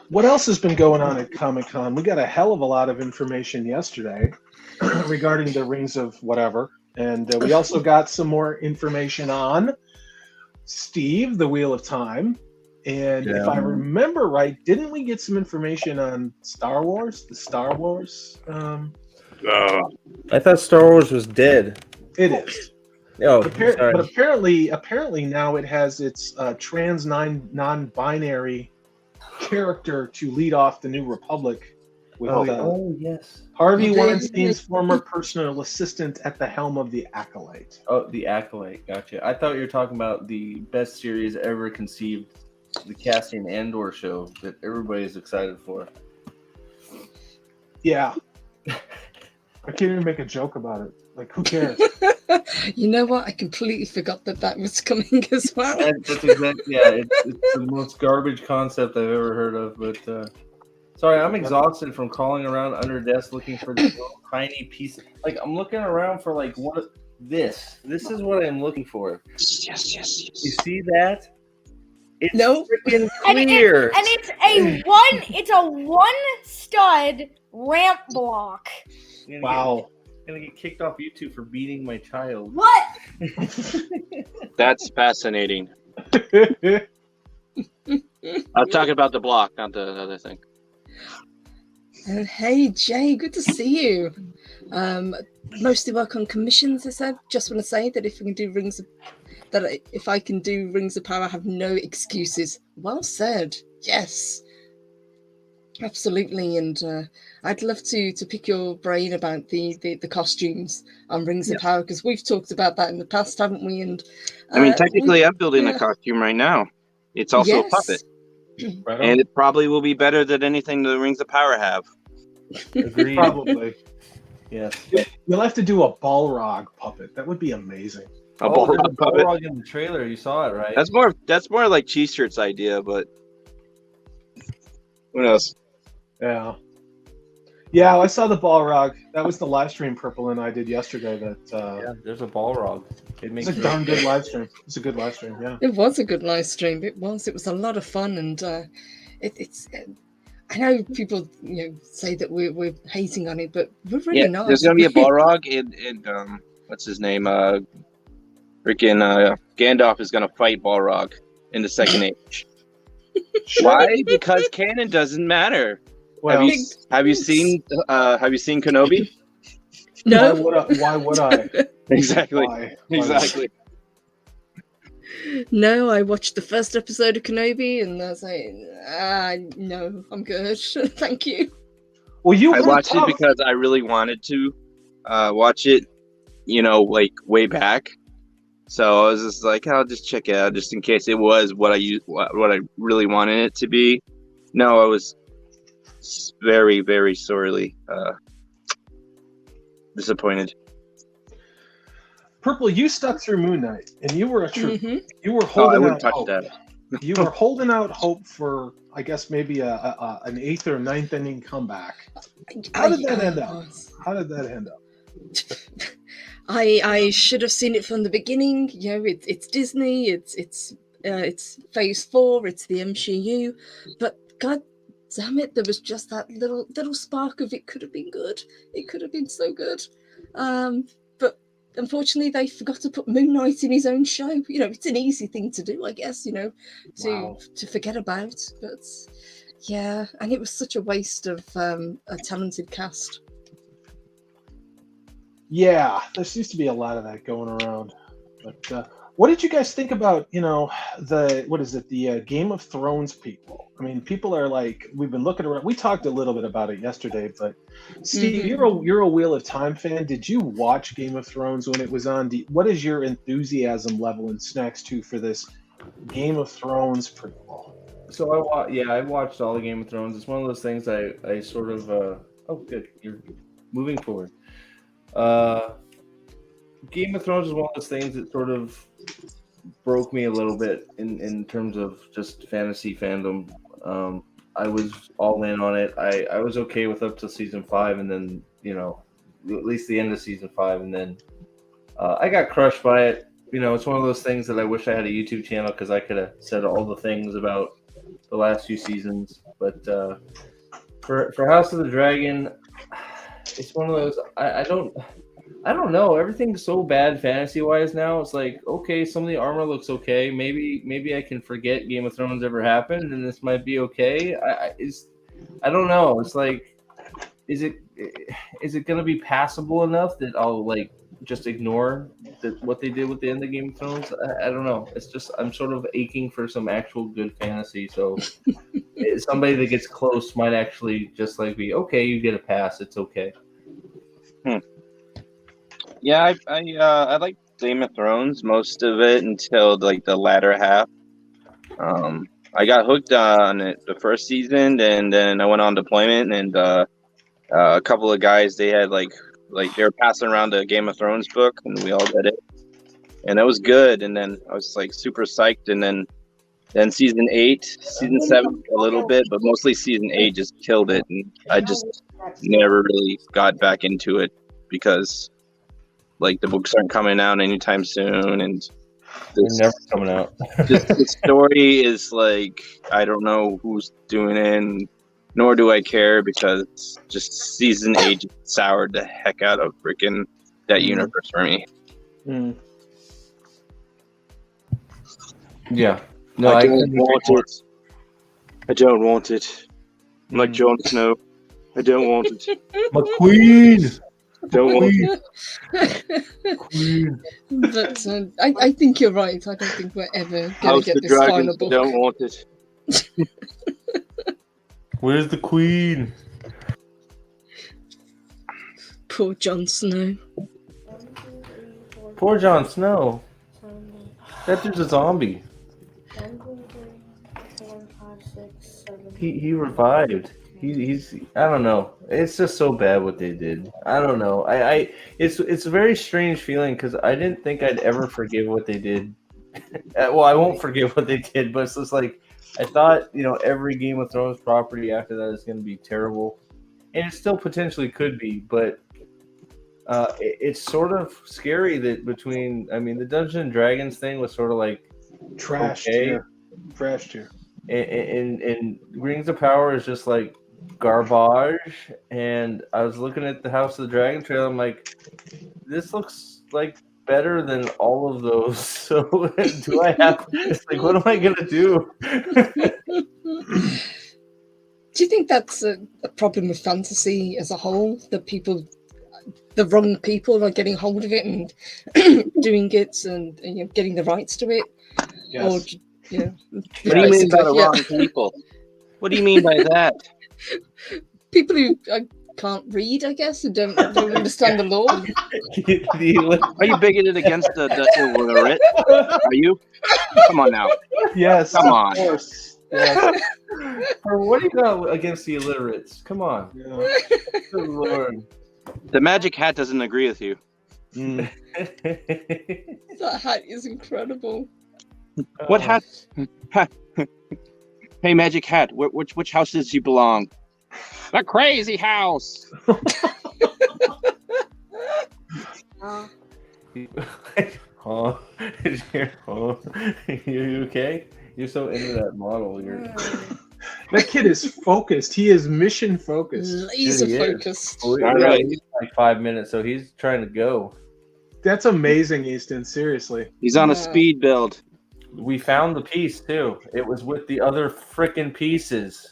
What else has been going on at Comic-Con? We got a hell of a lot of information yesterday regarding the Rings of whatever. And we also got some more information on Steve, the Wheel of Time. And if I remember right, didn't we get some information on Star Wars? The Star Wars? I thought Star Wars was dead. It is. Oh, But apparently now it has its trans non-binary character to lead off the New Republic with yes, Harvey Weinstein's former personal assistant at the helm of the Acolyte. Oh, the Acolyte. Gotcha. I thought you were talking about the best series ever conceived, the Cassian Andor show that everybody's excited for. Yeah. I can't even make a joke about it. Like, who cares? You know what? I completely forgot that was coming as well. That's exactly, it's the most garbage concept I've ever heard of. But sorry, I'm exhausted from crawling around under desks looking for this little tiny piece. Like, I'm looking around for what this. This is what I'm looking for. Yes. You see that? It's no freaking clear. And it's a one stud ramp block. Wow. Gonna get kicked off YouTube for beating my child. What? That's fascinating. I was talking about the block, not the other thing. And hey, Jay, good to see you. Mostly work on commissions, I said. Just want to say that if we can do Rings of that if I can do Rings of Power, I have no excuses. Well said. Yes. Absolutely, and I'd love to pick your brain about the costumes on Rings of Power, because we've talked about that in the past, haven't we? And I mean, technically, I'm building a costume right now. It's also a puppet, Right and it probably will be better than anything the Rings of Power have. Agreed. Probably. Yes. You'll have to do a Balrog puppet. That would be amazing. A There's Balrog puppet. Balrog in the trailer. You saw it, right? That's more like Cheese Shirt's idea, but who knows? Yeah, I saw the Balrog. That was the live stream Purple and I did yesterday. There's a Balrog. It's a darn good live stream. It's a good live stream. Yeah, it was a good live stream. It was a lot of fun, and it's. I know people say that we're hating on it, but we're really not. There's gonna be a Balrog, and what's his name? Freaking Gandalf is gonna fight Balrog in the Second Age. Why? Because canon doesn't matter. Well, have you seen Kenobi? No. Why would I? Exactly. Why? Exactly. No, I watched the first episode of Kenobi, and I was like, no, I'm good. Thank you. Well, I watched it because I really wanted to watch it, like way back. So I was just like, I'll just check it out just in case it was what I really wanted it to be. No, I was very, very sorely disappointed. Purple, you stuck through Moon Knight, and you were a true. Mm-hmm. You were holding out touch hope. that. You were holding out hope for, I guess, maybe an 8th or 9th inning comeback. How did that end up? How did that end up? I should have seen it from the beginning. It's Disney. It's Phase 4. It's the MCU. But God damn it, there was just that little spark of it could have been good. It could have been so good. But unfortunately, they forgot to put Moon Knight in his own show. It's an easy thing to do, I guess. To forget about. But yeah, and it was such a waste of a talented cast. Yeah, there seems to be a lot of that going around. But what did you guys think about, the Game of Thrones people? I mean, people are like, we've been looking around. We talked a little bit about it yesterday, but Steve, you're a Wheel of Time fan. Did you watch Game of Thrones when it was on? What is your enthusiasm level in Snacks 2 for this Game of Thrones prequel? So I watched all the Game of Thrones. It's one of those things I sort of oh good, you're moving forward. Game of Thrones is one of those things that sort of broke me a little bit in terms of just fantasy fandom. I was all in on it. I was okay with up to season 5, and then at least the end of season 5, and then I got crushed by it. It's one of those things that I wish I had a YouTube channel because I could have said all the things about the last few seasons. But for House of the Dragon, it's one of those. I don't know. Everything's so bad fantasy wise now. It's like, okay, some of the armor looks okay. Maybe I can forget Game of Thrones ever happened, and this might be okay. I don't know. It's like, is it gonna be passable enough that I'll like just ignore what they did with the end of Game of Thrones? I don't know. It's just I'm sort of aching for some actual good fantasy. So somebody that gets close might actually just like be okay. You get a pass. It's okay. Yeah, I like Game of Thrones, most of it until like the latter half. I got hooked on it the first season, and then I went on deployment, and a couple of guys they had like they were passing around the Game of Thrones book, and we all read it, and that was good. And then I was like super psyched, and then season 8, season 7 a little bit, but mostly season 8 just killed it, and I just never really got back into it because like the books aren't coming out anytime soon, and they're never coming out. The story is like I don't know who's doing it, and nor do I care because just season 8 soured the heck out of freaking that universe for me. Yeah, no, I don't want it. I don't want it. I'm like Jon Snow. I don't want it. McQueen. Don't worry. Queen. But I think you're right. I don't think we're ever going to House get the this final dragons book. don't want it. Where's the queen? Poor Jon Snow. Poor Jon Snow. That dude's a zombie. He revived. He's I don't know. It's just so bad what they did. I don't know. It's a very strange feeling because I didn't think I'd ever forgive what they did. Well, I won't forgive what they did, but it's just like I thought, every Game of Thrones property after that is going to be terrible, and it still potentially could be. But it's sort of scary that the Dungeons and Dragons thing was sort of like Trashed okay. here. Trashed here. And Rings of Power is just like garbage. And I was looking at the House of the Dragon trailer. I'm like, this looks like better than all of those. So do I have? It's like, what am I gonna do? Do you think that's a problem with fantasy as a whole? That the wrong people are getting hold of it and doing it and getting the rights to it? Yes. Or, What do you mean by the wrong people? What do you mean by that? People who can't read, I guess, who don't understand the law. Are you bigoted against the illiterate? Are you? Come on now. Yes. Come on. Of course. Yes. What do you got against the illiterates? Come on. Yeah. Good Lord. The magic hat doesn't agree with you. That hat is incredible. What hat? Hey, magic hat. Which house does you belong? The crazy house. You okay? You're so into that model. That kid is focused. He is mission focused. Laser focused. All right. He's like 5 minutes, so he's trying to go. That's amazing, Easton. Seriously. He's on a speed build. We found the piece too. It was with the other frickin' pieces.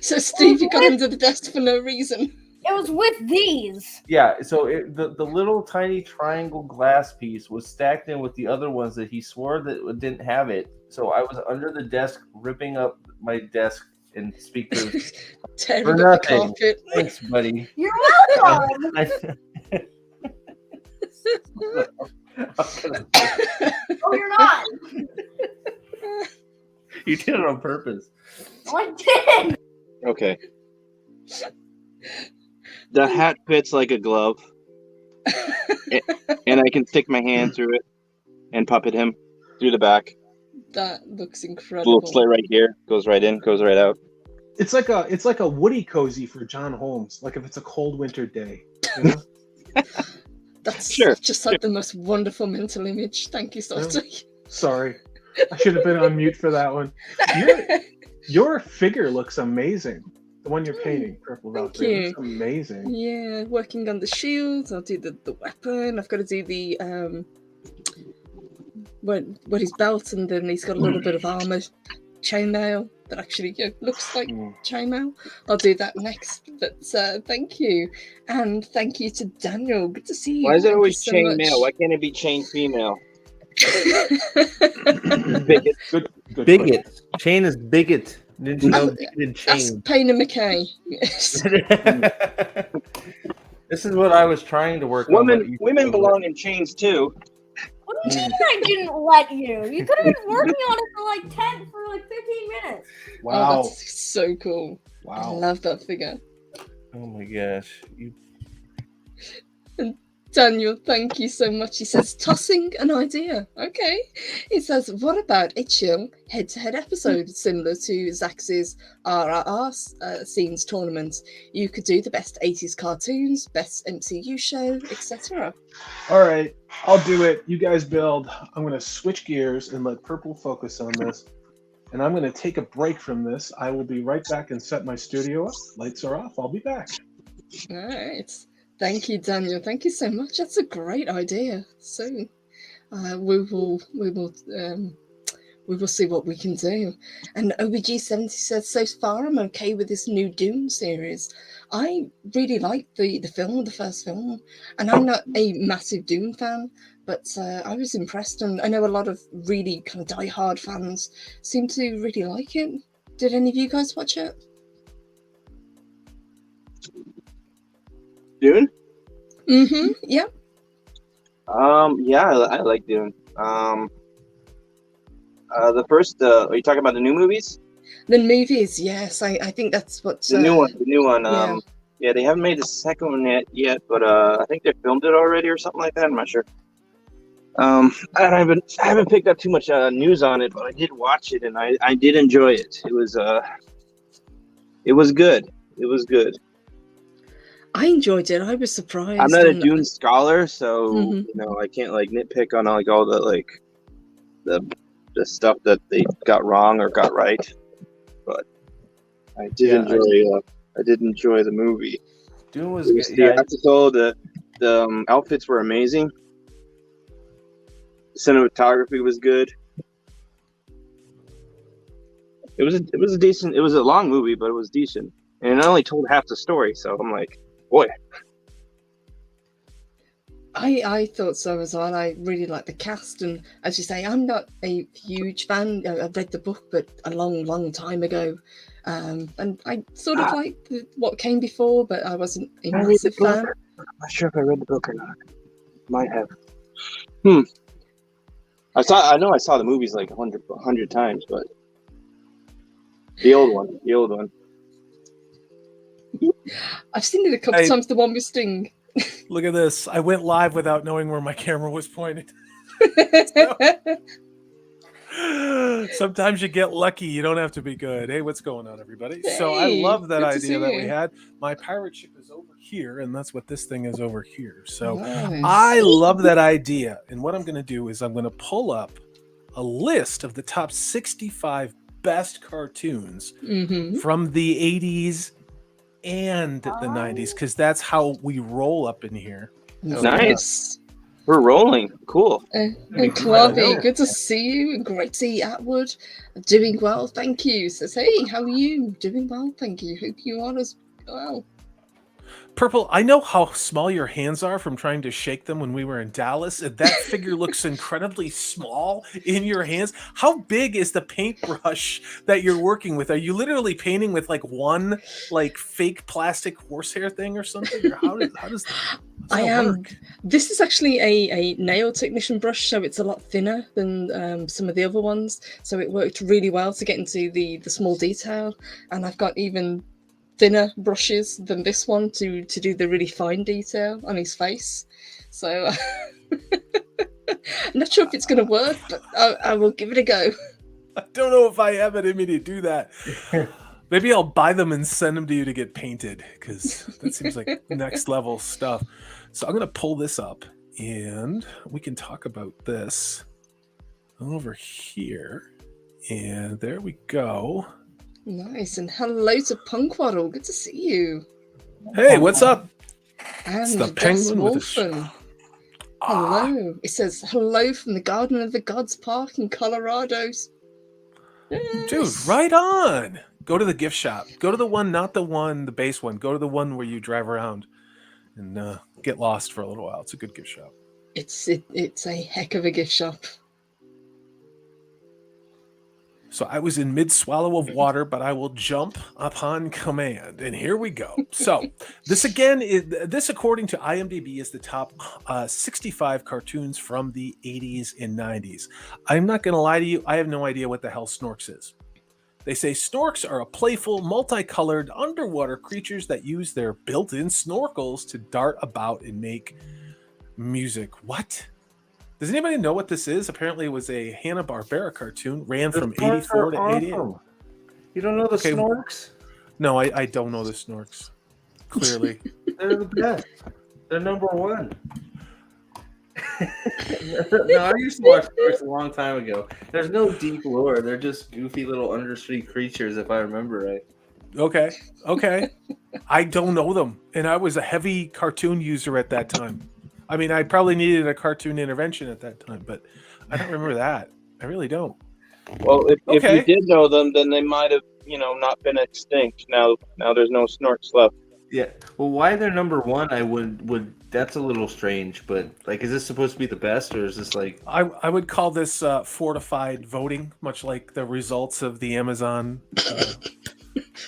So Steve, you got under the desk for no reason. It was with these. Yeah, so the little tiny triangle glass piece was stacked in with the other ones that he swore that didn't have it. So I was under the desk ripping up my desk and speakers. Tearing up the carpet. Thanks, buddy. You're welcome. Oh, you're not. You did it on purpose. Oh, I did. Okay. The hat fits like a glove, and I can stick my hand through it and puppet him through the back. That looks incredible. Little slit right here, goes right in, goes right out. It's like a Woody cozy for John Holmes. Like if it's a cold winter day. You know? That's just like the most wonderful mental image. Thank you, Salty. Sorry, I should have been on mute for that one. Your figure looks amazing. The one you're painting, Purple Valkyrie, looks amazing. Yeah, working on the shield. I'll do the weapon. I've got to do the what his belt, and then he's got a little bit of armor, chainmail that actually looks like chainmail. I'll do that next. But thank you, and thank you to Daniel. Good to see you. Why is it always so chain much. male? Why can't it be chain female? Bigot. Good Bigot. Chain is bigot. Didn't you know bigoted chain? That's Painter McKay. Yes. This is what I was trying to work on. Women belong in chains too. What do you mean I didn't let you? You could have been working on it for like 15 minutes. Wow. Oh, that's so cool. Wow. I love that figure. Oh my gosh. And Daniel, thank you so much. He says, tossing an idea. Okay. He says, what about a chill head-to-head episode similar to Zax's RRR scenes tournament? You could do the best 80s cartoons, best MCU show, etc. All right, I'll do it. You guys build. I'm going to switch gears and let Purple focus on this. And I'm going to take a break from this. I will be right back and set my studio up. Lights are off. I'll be back. All right. Thank you, Daniel. Thank you so much. That's a great idea. So we will we will see what we can do. And OBG70 says, so far I'm okay with this new Doom series. I really liked the film, the first film, and I'm not a massive Doom fan, but I was impressed, and I know a lot of really kind of die-hard fans seem to really like it. Did any of you guys watch it? Dune? Mm-hmm, yeah. Yeah, I like Dune. The first, are you talking about the new movies? The movies, yes. I think that's what... The new one. Yeah. Yeah, they haven't made the second one yet, but I think they filmed it already or something like that. I'm not sure. I haven't picked up too much news on it, but I did watch it and I did enjoy it. It was good. It was good. I enjoyed it. I was surprised. I'm not a Dune scholar, so I can't like nitpick on like all the like the stuff that they got wrong or got right. But I did enjoy the movie. Dune was good. The episode, the outfits were amazing. Cinematography was good. It was a decent. It was a long movie, but it was decent, and it only told half the story. So I'm like, boy. I thought so as well. I really like the cast, and as you say, I'm not a huge fan. I've read the book, but a long time ago, and I sort of liked what came before, but I wasn't a massive fan. I'm not sure if I read the book or not. Might have. I know I saw the movies like 100 times, but the old one. I've seen it a couple times. The one with Sting. Look at this. I went live without knowing where my camera was pointed. Sometimes you get lucky. You don't have to be good. Hey, what's going on, everybody? So I love that idea that we had. My pirate ship is over here, and that's what this thing is over here. So nice. I love that idea. And what I'm going to do is I'm going to pull up a list of the top 65 best cartoons from the 80s and the 90s, because that's how we roll up in here. Nice. We're rolling. Cool. And Clavi, good to see you. Great to see you, Atwood. Doing well, thank you. Says, hey, how are you? Doing well, thank you. Hope you are as well. Purple, I know how small your hands are from trying to shake them when we were in Dallas. And that figure looks incredibly small in your hands. How big is the paintbrush that you're working with? Are you literally painting with like one like fake plastic horsehair thing or something? Or how does that work? This is actually a nail technician brush, so it's a lot thinner than some of the other ones. So it worked really well to get into the small detail. And I've got even thinner brushes than this one to do the really fine detail on his face. So I'm not sure if it's going to work, but I will give it a go. I don't know if I have it in me to do that. Maybe I'll buy them and send them to you to get painted, because that seems like next level stuff. So I'm going to pull this up and we can talk about this over here. And there we go. Nice. And hello to Punkwaddle. Good to see you. Hey, what's up? And it's the penguin with hello. It says hello from the Garden of the Gods Park in Colorado. Yes. Dude, right on. Go to the gift shop. Go to the one, not the base one. Go to the one where you drive around and get lost for a little while. It's a good gift shop. It's a heck of a gift shop. So I was in mid-swallow of water, but I will jump upon command. And here we go. So this again, this according to IMDb is the top 65 cartoons from the 80s and 90s. I'm not going to lie to you. I have no idea what the hell Snorks is. They say snorks are a playful, multicolored underwater creatures that use their built-in snorkels to dart about and make music. What? Does anybody know what this is? Apparently it was a Hanna-Barbera cartoon, ran from 84 to 88. You don't know the Snorks? No, I don't know the Snorks. Clearly. They're the best. They're number one. No, I used to watch Snorks a long time ago. There's no deep lore. They're just goofy little undersea creatures, if I remember right. Okay. I don't know them. And I was a heavy cartoon user at that time. I mean, I probably needed a cartoon intervention at that time, but I don't remember that. I really don't. Well, if you Okay. did know them, then they might have, not been extinct. Now there's no snorks left. Yeah. Well, why they're number one? I would. That's a little strange. But like, is this supposed to be the best, or is this like? I would call this fortified voting, much like the results of the Amazon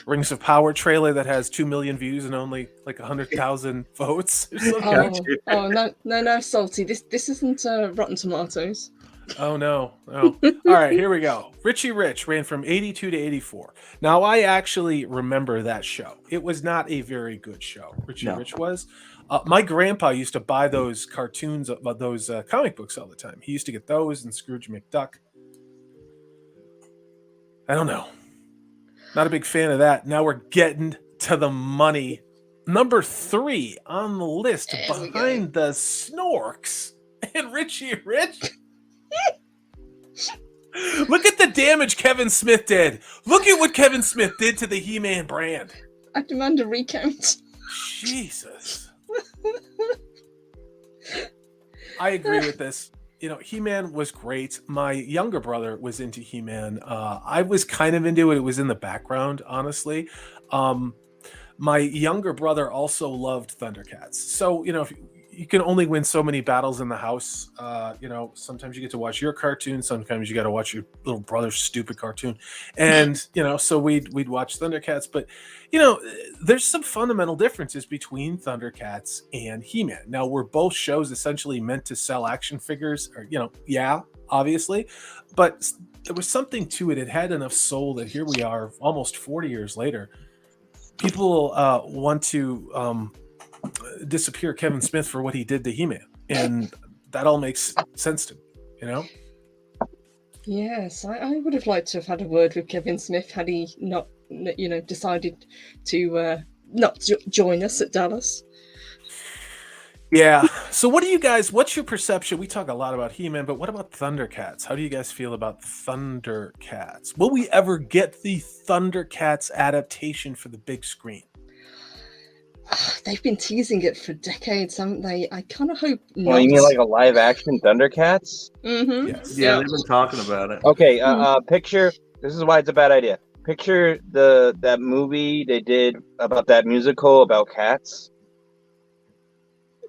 Rings of Power trailer that has 2 million views and only like 100,000 votes. Or something. No, Salty. This isn't Rotten Tomatoes. Oh no. All right, here we go. Richie Rich ran from 82 to 84. Now I actually remember that show. It was not a very good show. Richie Rich was. My grandpa used to buy those cartoons, those comic books all the time. He used to get those and Scrooge McDuck. I don't know. Not a big fan of that. Now we're getting to the money. Number 3 on the list behind the Snorks and Richie Rich. Look at the damage Kevin Smith did. Look at what Kevin Smith did to the He-Man brand. I demand a recount. Jesus. I agree with this. He-Man was great. My younger brother was into He-Man. I was kind of into it. It was in the background, honestly. My younger brother also loved Thundercats. So, if you can only win so many battles in the house. Sometimes you get to watch your cartoon. Sometimes you got to watch your little brother's stupid cartoon. And, so we'd watch Thundercats. But, there's some fundamental differences between Thundercats and He-Man. Now, were both shows essentially meant to sell action figures? Or, obviously. But there was something to it. It had enough soul that here we are almost 40 years later. People want to... disappear Kevin Smith for what he did to He-Man, and that all makes sense to me, Yes, I would have liked to have had a word with Kevin Smith had he not, decided to not join us at Dallas. Yeah. So what's your perception? We talk a lot about He-Man, but what about Thundercats? How do you guys feel about Thundercats? Will we ever get the Thundercats adaptation for the big screen? They've been teasing it for decades, haven't they? I kind of hope not. Well, you mean like a live action Thundercats? Mm-hmm. Yes. Yeah, they've been talking about it. Okay, picture. This is why it's a bad idea. Picture that movie they did about that musical about cats.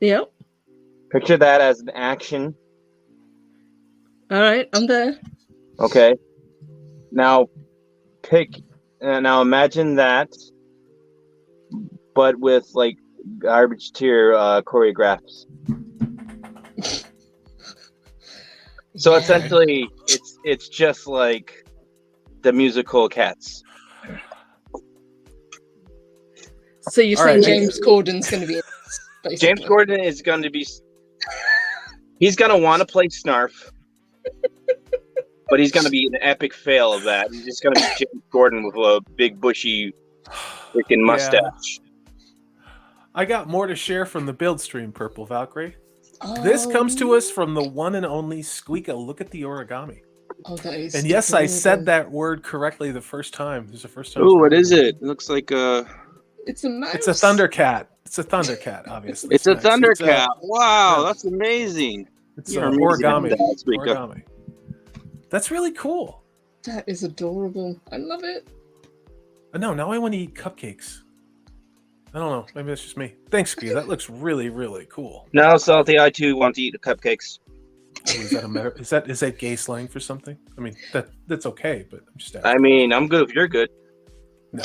Yep. Picture that as an action. All right, I'm there. Okay. Now, now imagine that, but with like garbage tier choreographs. So essentially, it's just like the musical Cats. So you're saying James Corden's going to be in this, basically. James Corden is going to be. He's going to want to play Snarf, but he's going to be an epic fail of that. He's just going to be James Corden with a big bushy freaking mustache. I got more to share from the build stream, Purple Valkyrie. This comes to us from the one and only Squeaka. Look at the origami. Oh, that is. And yes, I said that word correctly the first time. This is the first time. Ooh, what is it? It looks like a. It's a mouse. It's a Thundercat. It's a Thundercat, obviously. It's a Thundercat. Wow, that's amazing. It's origami. Origami. That's really cool. That is adorable. I love it. No, now I want to eat cupcakes. I don't know. Maybe that's just me. Thanks, Ski. That looks really, really cool. No, Salty, I too want to eat the cupcakes. Oh, is that gay slang for something? I mean, that's okay, but I'm just asking. I mean, I'm good if you're good. No,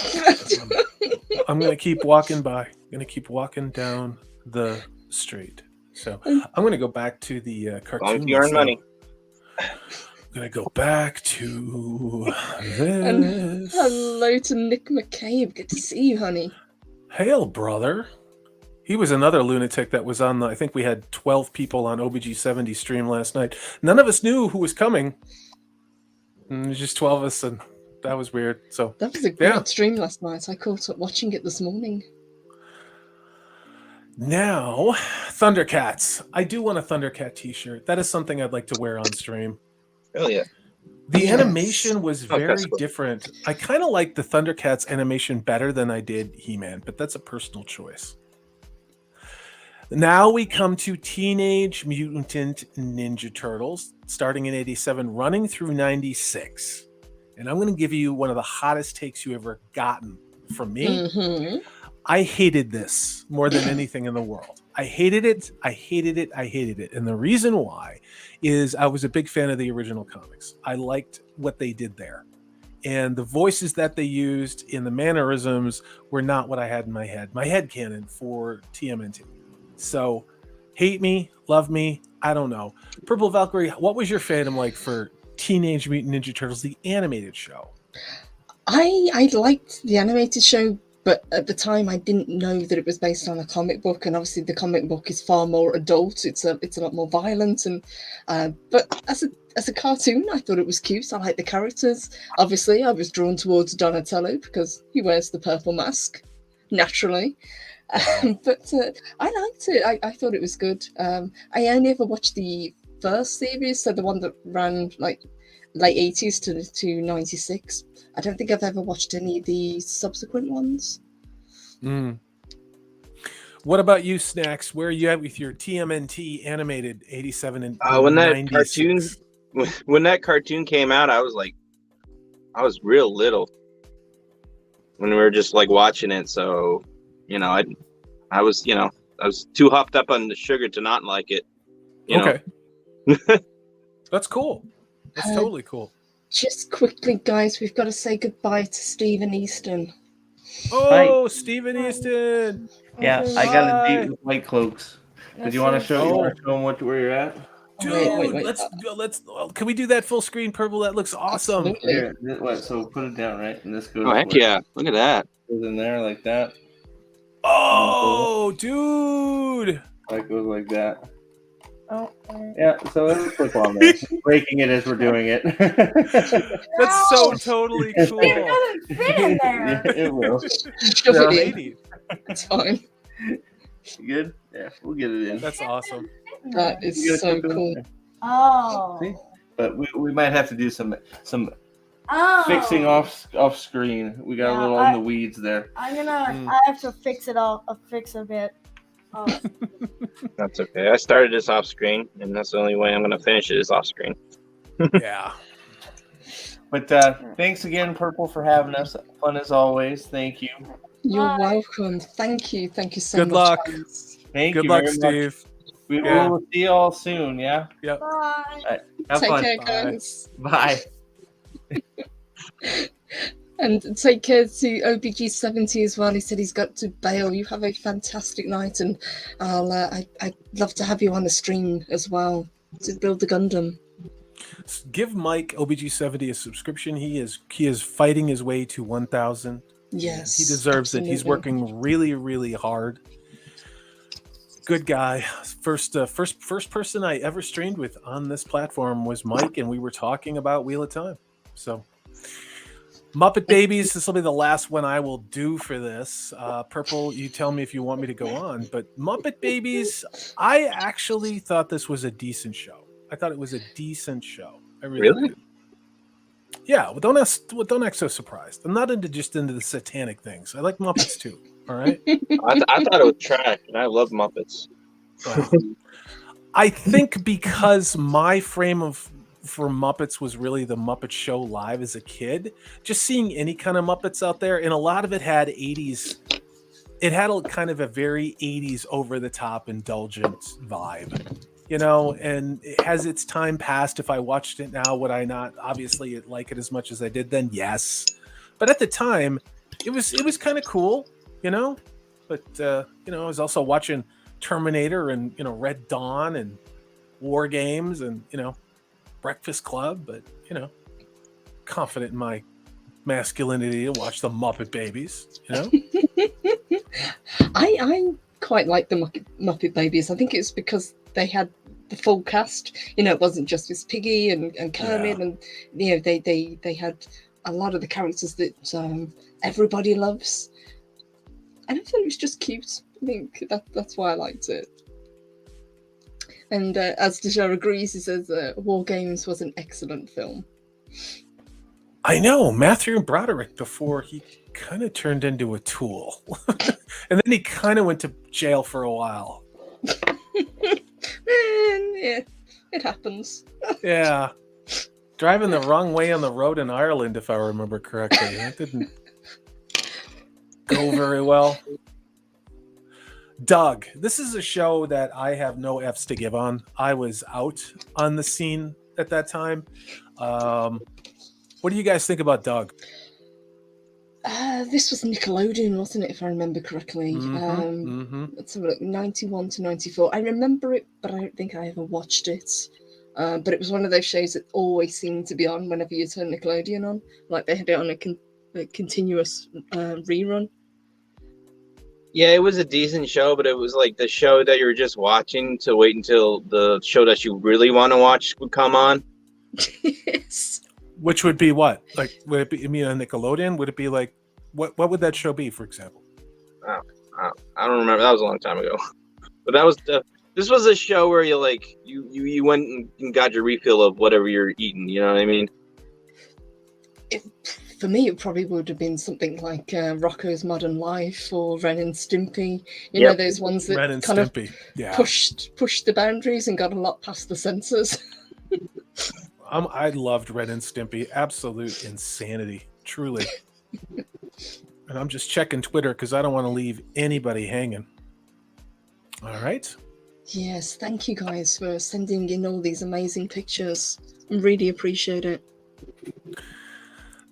I'm gonna keep walking by. I'm gonna keep walking down the street. So I'm gonna go back to the cartoon. You earn money. I'm gonna go back to this. And hello to Nick McCabe. Good to see you, honey. Hail, brother. He was another lunatic that was on I think we had 12 people on OBG70 stream last night. None of us knew who was coming. It was just 12 of us, and that was weird. So that was a great stream last night. I caught up watching it this morning. Now, Thundercats. I do want a Thundercat t-shirt. That is something I'd like to wear on stream. Oh, yeah. The animation was very different. I kind of like the Thundercats animation better than I did He-Man, but that's a personal choice. Now we come to Teenage Mutant Ninja Turtles, starting in 87, running through 96. And I'm going to give you one of the hottest takes you ever gotten from me. Mm-hmm. I hated this more than anything in the world. I hated it. I hated it. I hated it. And the reason why is I was a big fan of the original comics. I liked what they did there. And the voices that they used in the mannerisms were not what I had in my head. My headcanon for TMNT. So, hate me, love me, I don't know. Purple Valkyrie, what was your fandom like for Teenage Mutant Ninja Turtles, the animated show? I liked the animated show, but at the time I didn't know that it was based on a comic book, and obviously the comic book is far more adult. It's a lot more violent, and but as a cartoon, I thought it was cute. I liked the characters. Obviously, I was drawn towards Donatello because he wears the purple mask naturally. But I liked it. I thought it was good. I only ever watched the first series, so the one that ran like late 80s to 96. I don't think I've ever watched any of the subsequent ones. What about you, Snacks? Where are you at with your TMNT animated 87 and when that 96? when that cartoon came out, I was real little when we were just like watching it. So, I was too hopped up on the sugar to not like it. Okay. That's cool. That's totally cool. Just quickly, guys, we've got to say goodbye to Stephen Easton. Oh, Stephen Easton. Yeah, I got a date with White Cloaks. Did you want to show them where you're at? Dude, let's can we do that full screen, Purple? That looks awesome. Here, so put it down, right? And this goes. Oh, heck yeah. Look at that. Goes in there like that. Oh, dude. Like goes like that. Oh, yeah, so let's click on this. Breaking it as we're doing it. That's so totally cool. It doesn't fit in there. Yeah, it will. Shove it in. It's fine. You good? Yeah, we'll get it in. That's awesome. That is so cool. Oh. See? But we might have to do some fixing off screen. We got a little in the weeds there. I have to fix it all. Fix a bit. Oh. That's okay. I started this off screen, and that's the only way I'm going to finish it is off screen. Yeah. But thanks again, Purple, for having us. Fun as always. Thank you. You're welcome. Thank you. Thank you so Good much. luck. Guys. Thank Good you luck, very Steve. much. We will see you all soon, yeah? Yep. Bye. All right. Have Take fun. care, guys. Bye. And take care to OBG70 as well. He said he's got to bail. You have a fantastic night, and I'd love to have you on the stream as well to build the Gundam. Give Mike OBG70 a subscription. He is fighting his way to 1,000. Yes, he deserves it. He's absolutely. working really, really hard. Good guy. First person I ever streamed with on this platform was Mike, and we were talking about Wheel of Time. So, Muppet Babies. This will be the last one I will do for this. Purple, you tell me if you want me to go on. But Muppet Babies, I actually thought this was a decent show. I thought it was a decent show. I really did. Yeah, well, don't act so surprised. I'm not into the satanic things. I like Muppets too. All right. I thought it was trash, and I love Muppets. I think because my frame for Muppets was really the Muppet Show live as a kid. Just seeing any kind of Muppets out there, and a lot of it had 80s. It had a kind of a very 80s over the top indulgent vibe. And has its time passed? If I watched it now, would I not obviously like it as much as I did then? Yes. But at the time, it was kind of cool, But I was also watching Terminator and Red Dawn and War Games and Breakfast Club, but confident in my masculinity to watch the Muppet Babies, I quite like the Muppet Babies. I think it's because they had the full cast. It wasn't just Miss Piggy and Kermit, and they had a lot of the characters that everybody loves. And I thought it was just cute. I think that's why I liked it. And as Deja agrees, he says War Games was an excellent film. I know Matthew Broderick before he kind of turned into a tool, and then he kind of went to jail for a while. Yeah, it happens. Yeah. Driving the wrong way on the road in Ireland, if I remember correctly. That didn't go very well. Doug, this is a show that I have no F's to give on. I was out on the scene at that time. What do you guys think about Doug? This was Nickelodeon, wasn't it, if I remember correctly? Let's have a look, 91 to 94. I remember it, but I don't think I ever watched it. But it was one of those shows that always seemed to be on whenever you turn Nickelodeon on. Like they had it on a continuous rerun. Yeah, it was a decent show, but it was like the show that you were just watching to wait until the show that you really want to watch would come on. Yes. Which would be what? Like, would it be, I mean, a Nickelodeon? Would it be like, what would that show be, for example? I don't remember. That was a long time ago. But that was this was a show where you like you went and got your refill of whatever you're eating. You know what I mean? For me, it probably would have been something like Rocco's Modern Life or Ren and Stimpy. You know, those ones that Ren and kind Stimpy. of Yeah. pushed the boundaries and got a lot past the censors. I loved Ren and Stimpy. Absolute insanity. Truly. And I'm just checking Twitter because I don't want to leave anybody hanging. All right. Yes, thank you guys for sending in all these amazing pictures. I really appreciate it.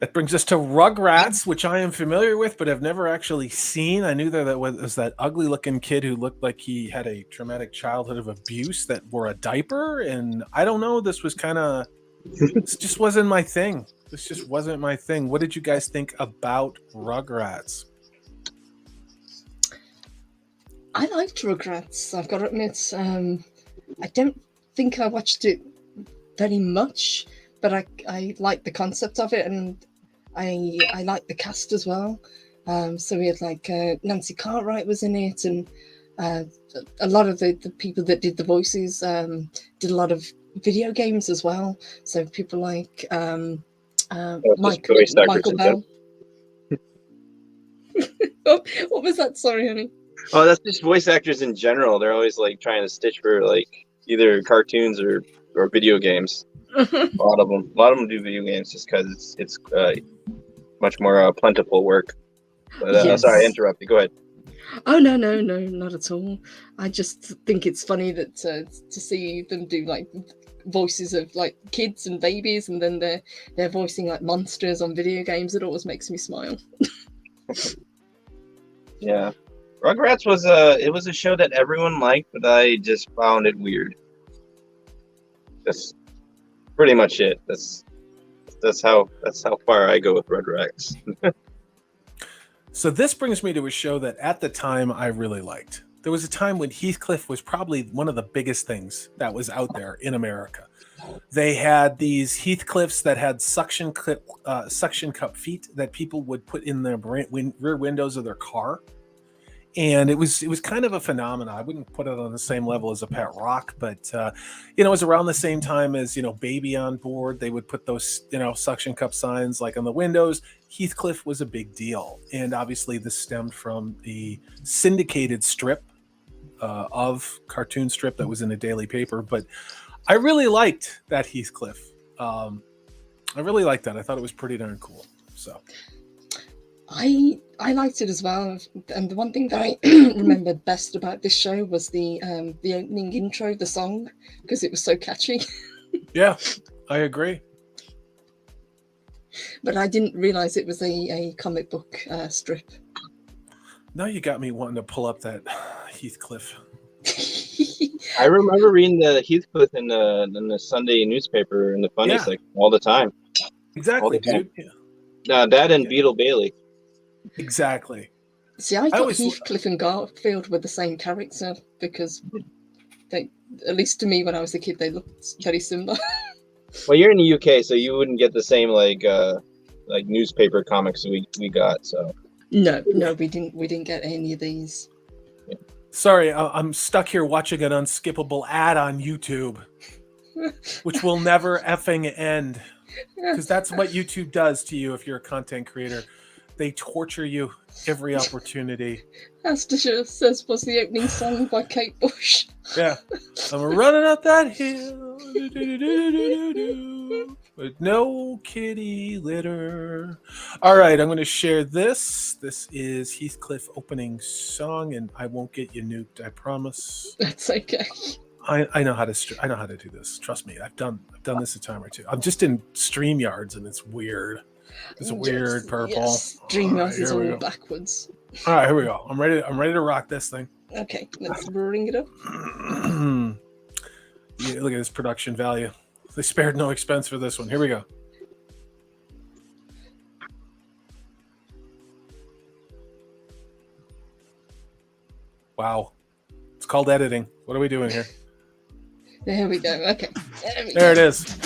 That brings us to Rugrats, which I am familiar with, but have never actually seen. I knew that was that ugly-looking kid who looked like he had a traumatic childhood of abuse that wore a diaper, and I don't know. This was kind of, this just wasn't my thing. This just wasn't my thing. What did you guys think about Rugrats? I liked Rugrats, I've got to admit. I don't think I watched it very much, but I like the concept of it, and I like the cast as well. So we had like Nancy Cartwright was in it, and a lot of the people that did the voices did a lot of video games as well. So people like Michael Bell. What was that? Sorry, honey. Oh, that's just voice actors in general. They're always like trying to stitch for like either cartoons or video games. A lot of them do video games just because it's much more plentiful work. But Yes. sorry, I interrupted. Go ahead. Oh no, not at all. I just think it's funny that to see them do like voices of like kids and babies, and then they're voicing like monsters on video games. It always makes me smile. Yeah, Rugrats was a show that everyone liked, but I just found it weird. That's pretty much it. That's how far I go with Rugrats. So this brings me to a show that at the time I really liked. There was a time when Heathcliff was probably one of the biggest things that was out there in America. They had these Heathcliffs that had suction cup feet that people would put in their rear windows of their car. And it was kind of a phenomenon. I wouldn't put it on the same level as a pet rock, but it was around the same time as Baby on Board. They would put those suction cup signs like on the windows. Heathcliff was a big deal, and obviously this stemmed from the syndicated strip of cartoon strip that was in a daily paper. But I really liked that Heathcliff. I really liked that. I thought it was pretty darn cool. So. I liked it as well, and the one thing that I remembered best about this show was the opening intro, the song, because it was so catchy. Yeah, I agree. But I didn't realize it was a comic book strip. Now you got me wanting to pull up that Heathcliff. I remember reading the Heathcliff in the Sunday newspaper in the funny section all the time. Exactly, dude. Yeah. That and Beetle Bailey. Exactly. See, I thought Heathcliff and Garfield were the same character because they, at least to me when I was a kid, they looked very similar. Well, you're in the UK, so you wouldn't get the same like newspaper comics we got. So no, we didn't get any of these. Yeah. Sorry, I'm stuck here watching an unskippable ad on YouTube, which will never effing end, because that's what YouTube does to you if you're a content creator. They torture you every opportunity. Astasha says was the opening song by Kate Bush. Yeah. I'm running up that hill with no kitty litter. All right, I'm going to share this. This is Heathcliff opening song, and I won't get you nuked. I promise. That's okay. I know how to do this. Trust me. I've done this a time or two. I'm just in StreamYards, and it's weird. It's weird purple. Yes, StreamYards is all go. backwards. All right, here we go. I'm ready to rock this thing. Okay, let's bring it up. Yeah, look at this production value. They spared no expense for this one. Here we go. Wow. It's called editing. What are we doing here? There we go. Okay. There it is.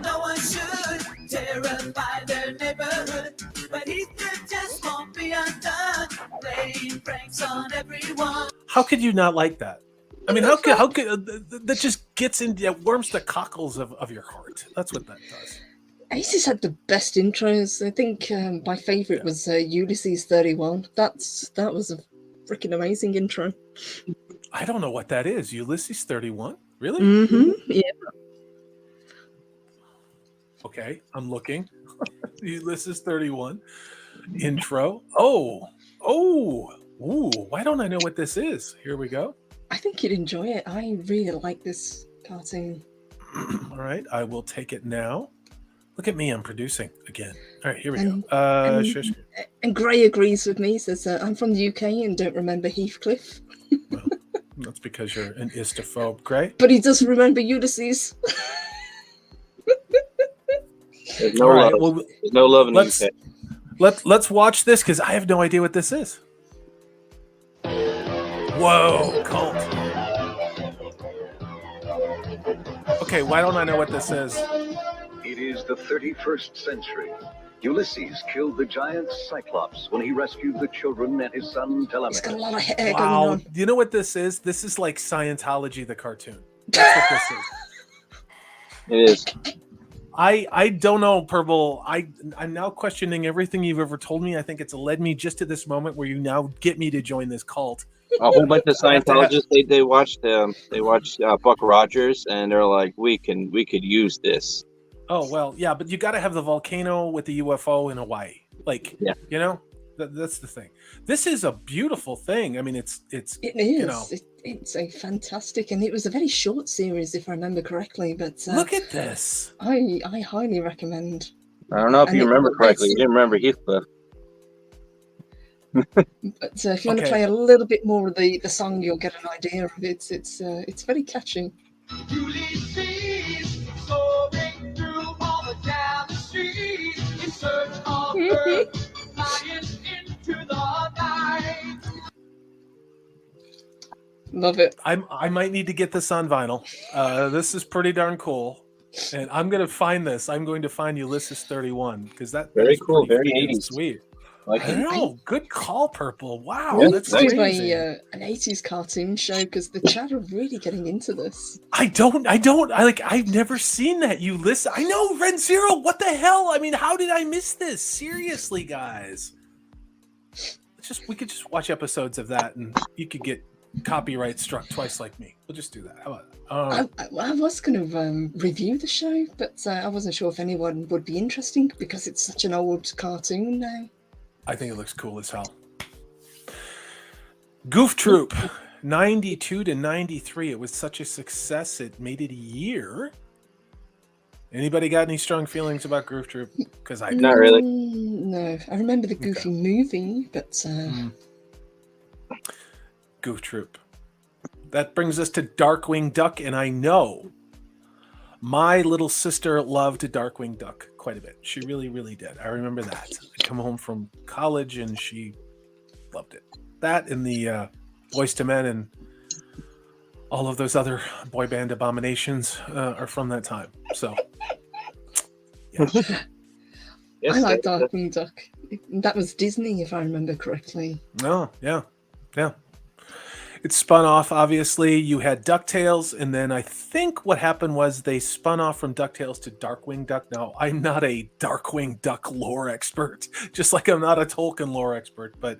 No one should terrify their neighborhood, but Heathcliff just won't be undone, playing pranks on everyone. How could you not like that? I mean, how could that just gets into it warms the cockles of your heart. That's what that does. Aces had the best intros. I think my favorite was Ulysses 31. That was a freaking amazing intro. I don't know what that is. Ulysses 31? Really? Mm-hmm. Yeah. Okay, I'm looking. Ulysses 31 intro. Oh. Ooh, why don't I know what this is? Here we go. I think you'd enjoy it. I really like this cartoon. All right, I will take it now. Look at me, I'm producing again. All right, here we go. And Gray agrees with me. Says, I'm from the UK and don't remember Heathcliff. Well, that's because you're an istophobe, Gray. But he does remember Ulysses. There's no love. Well, There's no love in the UK. Let's watch this because I have no idea what this is. Whoa, cult. Okay, why don't I know what this is? It is the 31st century. Ulysses killed the giant Cyclops when he rescued the children and his son Telemachus. He's got a lot of hair going Wow, on. do you know what this is? This is like Scientology, the cartoon. That's what this is. It is. I don't know, Purple. I'm now questioning everything you've ever told me. I think it's led me just to this moment where you now get me to join this cult. A whole bunch of Scientologists they watched Buck Rogers and they're like, we could use this. Oh well, yeah, but you got to have the volcano with the UFO in Hawaii, like yeah. You know, that's the thing. This is a beautiful thing. I mean, it is. You know, it's a fantastic, and it was a very short series if I remember correctly. But look at this. I highly recommend. I don't know if you remember correctly. You didn't remember Heathcliff. But if you want to play a little bit more of the song, you'll get an idea of it. It's very catchy. Ulysses, soaring through all the galaxies in search of Earth, flying into the night. Love it. I might need to get this on vinyl. This is pretty darn cool, and I'm gonna find this. I'm going to find Ulysses 31 because that very is cool, very freaking 80s. sweet. Like I know. Good call, Purple. Wow, Yeah, that's It's crazy. an 80s cartoon show because the chat are really getting into this. I've never seen that. Ulysses. I know, Ren Zero. What the hell? I mean, how did I miss this? Seriously, guys. We could just watch episodes of that, and you could get copyright struck twice like me. We'll just do that. How about I was going to review the show, but I wasn't sure if anyone would be interested because it's such an old cartoon now. I think it looks cool as hell. Goof Troop, 92 to 93. It was such a success. It made it a year. Anybody got any strong feelings about Goof Troop? Because I not really. No, I remember the Goofy movie, but Goof Troop. That brings us to Darkwing Duck, and I know my little sister loved Darkwing Duck quite a bit. She really, really did. I remember that. I'd come home from college, and she loved it. That and the Boyz II Men and all of those other boy band abominations are from that time. So, yeah. Yes, I like Darkwing Duck. That was Disney, if I remember correctly. Oh, yeah. It spun off, obviously. You had DuckTales, and then I think what happened was they spun off from DuckTales to Darkwing Duck. Now, I'm not a Darkwing Duck lore expert, just like I'm not a Tolkien lore expert. But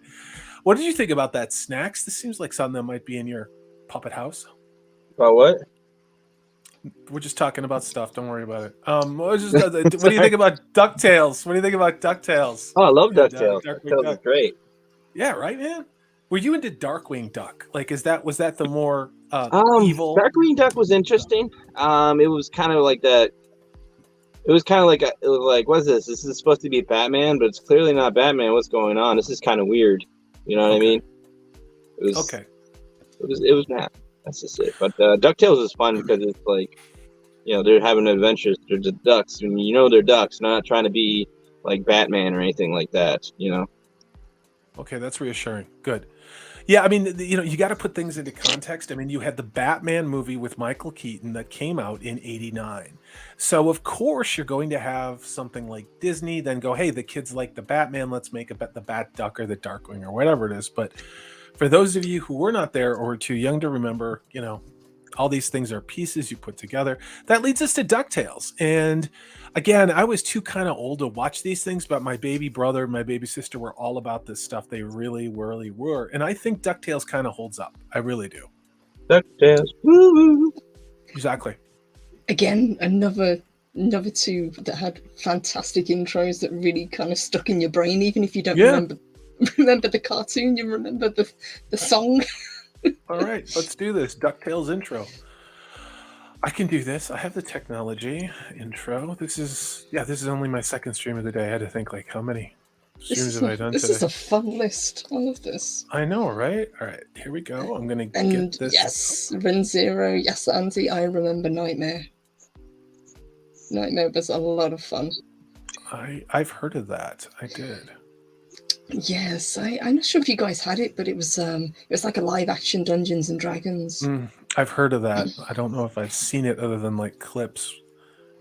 what did you think about that, Snacks? This seems like something that might be in your puppet house. About what? We're just talking about stuff. Don't worry about it. What do you think about DuckTales? What do you think about DuckTales? Oh, I love DuckTales. Darkwing DuckTales Duck. is great. Yeah, right, man. Were you into Darkwing Duck? Like, was that the more evil? Darkwing Duck was interesting. It was kind of like that. It was kind of like it was like, what's this? This is supposed to be Batman, but it's clearly not Batman. What's going on? This is kind of weird. You know what I mean? It was okay. It was mad. That's just it. But DuckTales is fun because it's like, you know, they're having adventures. They're just ducks, and you know they're ducks. They're not trying to be like Batman or anything like that. You know. Okay, that's reassuring. Good. Yeah, I mean, you know, you got to put things into context. I mean, you had the Batman movie with Michael Keaton that came out in '89. So, of course, you're going to have something like Disney then go, hey, the kids like the Batman, let's make the Bat Duck or the Darkwing or whatever it is. But for those of you who were not there or were too young to remember, you know, all these things are pieces you put together. That leads us to DuckTales. And again, I was too kind of old to watch these things, but my baby brother, my baby sister were all about this stuff. They really were. And I think DuckTales kind of holds up. I really do. DuckTales. Woo-hoo. Exactly. Again, another two that had fantastic intros that really kind of stuck in your brain, even if you don't remember the cartoon, you remember the song. All right, let's do this. DuckTales intro. I can do this. I have the technology intro. This is only my second stream of the day. I had to think, like, how many streams have I done today? This is a fun list. I love this. I know, right? All right, here we go. I'm going to And get this. yes, Ren Zero, yes, Auntie, I remember Nightmare. Nightmare was a lot of fun. I've heard of that. I did. Yes, I'm not sure if you guys had it, but it was like a live action Dungeons and Dragons. I've heard of that. I don't know if I've seen it other than like clips.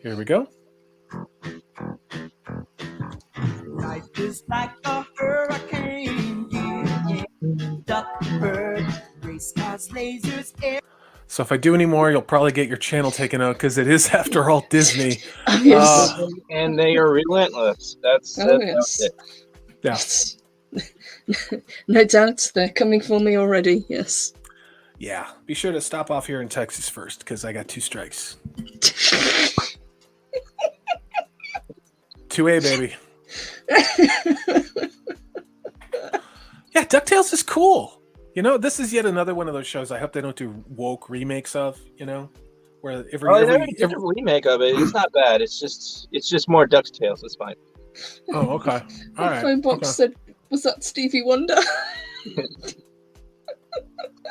Here we go. Life is like a hurricane, yeah. Duck bird, race cars, lasers, air. So if I do any more, you'll probably get your channel taken out because it is, after all, Disney. And they are relentless. That's it. Yeah. No doubt, they're coming for me already. Yes. Yeah. Be sure to stop off here in Texas first because I got 2 strikes. 2A, baby. Yeah, DuckTales is cool. You know, this is yet another one of those shows I hope they don't do woke remakes of, you know, where every remake of it. It's not bad. It's just more DuckTales. It's fine. Oh, okay. All right. My box said, was that Stevie Wonder?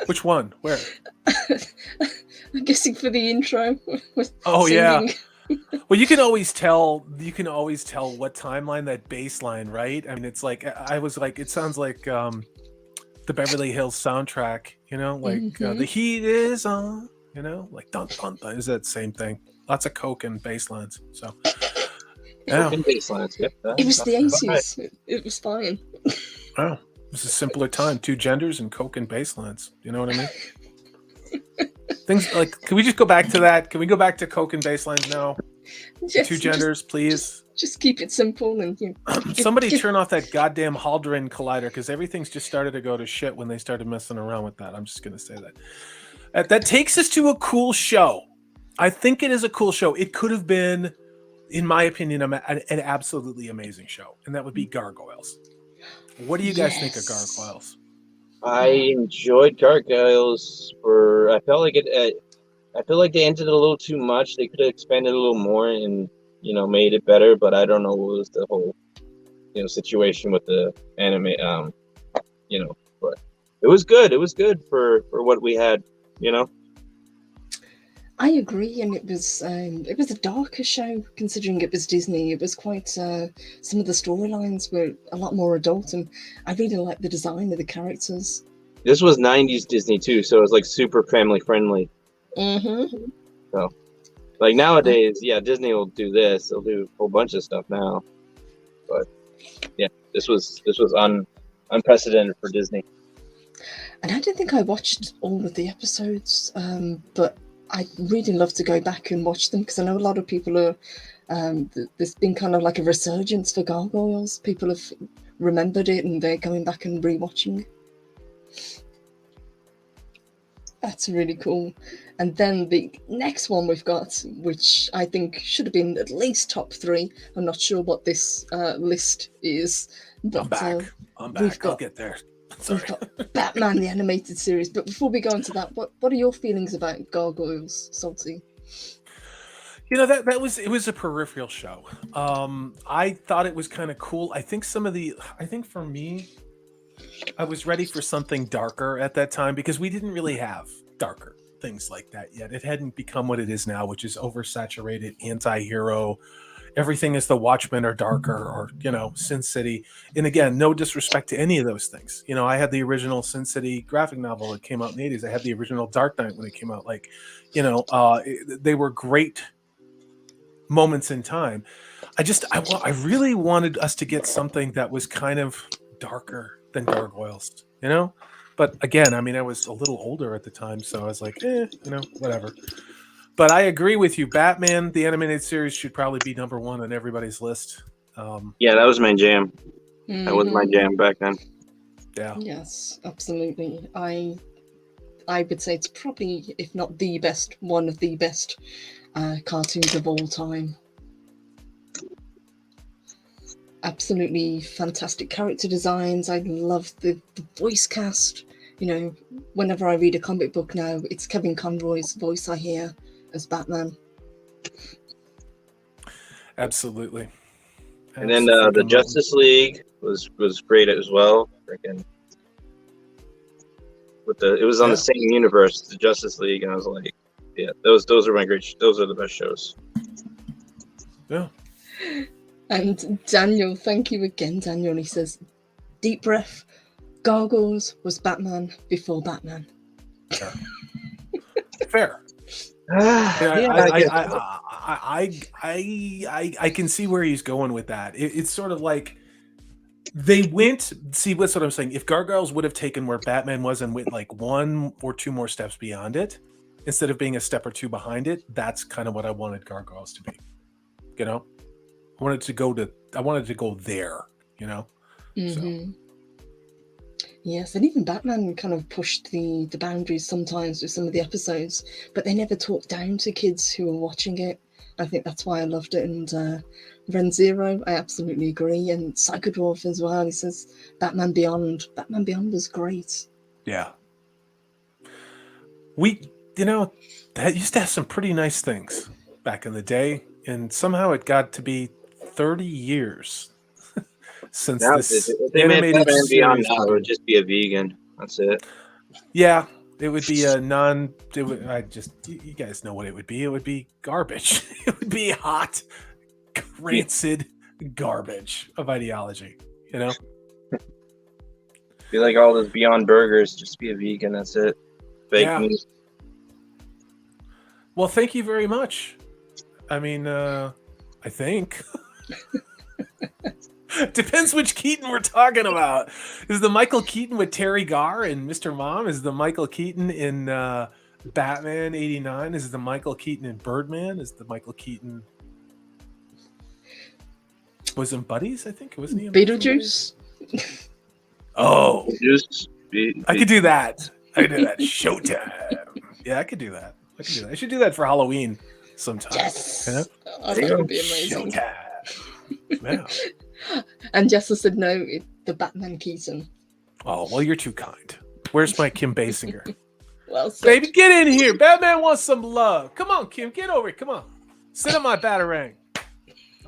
Which one? Where? I'm guessing for the intro. Oh, yeah. Well, you can always tell what timeline that bass line, right? I mean, it's like, I was like, it sounds like the Beverly Hills soundtrack, you know, like the heat is on, you know, like dun dun dun. Is that same thing? Lots of coke and bass lines. So yeah. It was the 80s. It was fine. Oh, it was a simpler time. 2 genders and coke and bass lines. You know what I mean? Things like, can we just go back to that? Can we go back to coke and bass lines now? Yes, 2 genders, please. Just keep it simple and somebody turn off that goddamn Hadron Collider because everything's just started to go to shit when they started messing around with that. I'm just gonna say that. That takes us to a cool show. I think it is a cool show. It could have been, in my opinion, an absolutely amazing show, and that would be Gargoyles. What do you guys think of Gargoyles? I enjoyed Gargoyles. I felt like they ended a little too much. They could have expanded a little more and, you know, made it better. But I don't know what was the whole, you know, situation with the anime. You know, but it was good. It was good for what we had. You know. I agree, and it was a darker show considering it was Disney. It was quite some of the storylines were a lot more adult, and I really liked the design of the characters. This was 90s Disney too, so it was like super family friendly. So, like nowadays, yeah, Disney will do this. They'll do a whole bunch of stuff now, but yeah, this was unprecedented for Disney. And I don't think I watched all of the episodes, but I'd really love to go back and watch them because I know a lot of people are. There's been kind of like a resurgence for Gargoyles. People have remembered it and they're going back and rewatching. That's really cool. And then the next one we've got, which I think should have been at least top 3. I'm not sure what this list is. But, I'm back. We've got, I'll get there. Sorry. We've got Batman, the animated series. But before we go into that, what are your feelings about Gargoyles, Salty? You know, it was a peripheral show. I thought it was kind of cool. I think for me, I was ready for something darker at that time because we didn't really have darker things like that yet. It hadn't become what it is now, which is oversaturated, anti-hero. Everything is the Watchmen or darker, or, you know, Sin City. And again, no disrespect to any of those things. You know, I had the original Sin City graphic novel that came out in the 80s. I had the original Dark Knight when it came out. Like, you know, they were great moments in time. I really wanted us to get something that was kind of darker than Gargoyles, you know? But again, I mean, I was a little older at the time, so I was like, you know, whatever. But I agree with you. Batman, the animated series, should probably be number 1 on everybody's list. Yeah, that was my jam. That was my jam back then. Yeah. Yes, absolutely. I would say it's probably, if not the best, one of the best cartoons of all time. Absolutely fantastic character designs. I love the voice cast. You know, whenever I read a comic book now, it's Kevin Conroy's voice I hear as Batman. Absolutely. And then the Justice League was great as well. Freaking it was on the same universe, the Justice League, and I was like, yeah, those are those are the best shows. Yeah. And Daniel, thank you again, Daniel. He says, deep breath, Gargoyles was Batman before Batman. Fair. I can see where he's going with that. It's sort of like they went. See, what's what I'm saying. If Gargoyles would have taken where Batman was and went like 1 or 2 more steps beyond it, instead of being a step or 2 behind it, that's kind of what I wanted Gargoyles to be. You know, I wanted to go there. You know. Mm-hmm. Yes, and even Batman kind of pushed the boundaries sometimes with some of the episodes, but they never talked down to kids who were watching it. I think that's why I loved it. And Ren Zero, I absolutely agree. And Psychodwarf as well. He says Batman Beyond. Batman Beyond was great. Yeah. That used to have some pretty nice things back in the day, and somehow it got to be 30 years since now, this if they made Batman Beyond now, it would just be a vegan. That's it. Yeah, it would be a non. You guys know what it would be. It would be garbage. It would be hot, rancid garbage of ideology. You know, be like all those Beyond Burgers. Just be a vegan. That's it. Fake meat. Well, thank you very much. I mean, I think. Depends which Keaton we're talking about. Is the Michael Keaton with Terry Garr and Mr. Mom? Is the Michael Keaton in Batman '89? Is the Michael Keaton in Birdman? Is the Michael Keaton was in Buddies? I think it wasn't he. Beetlejuice. Oh, I could do that. I could do that. Showtime. Yeah, I could do that. I should do that for Halloween sometime. Yes. Yeah? Oh, that would be amazing. Showtime. Yeah. And Jessa said no, the Batman Keaton. Oh, well, you're too kind. Where's my Kim Basinger? Well said. Baby, get in here. Batman wants some love. Come on, Kim, get over here. Come on. Sit on my batarang.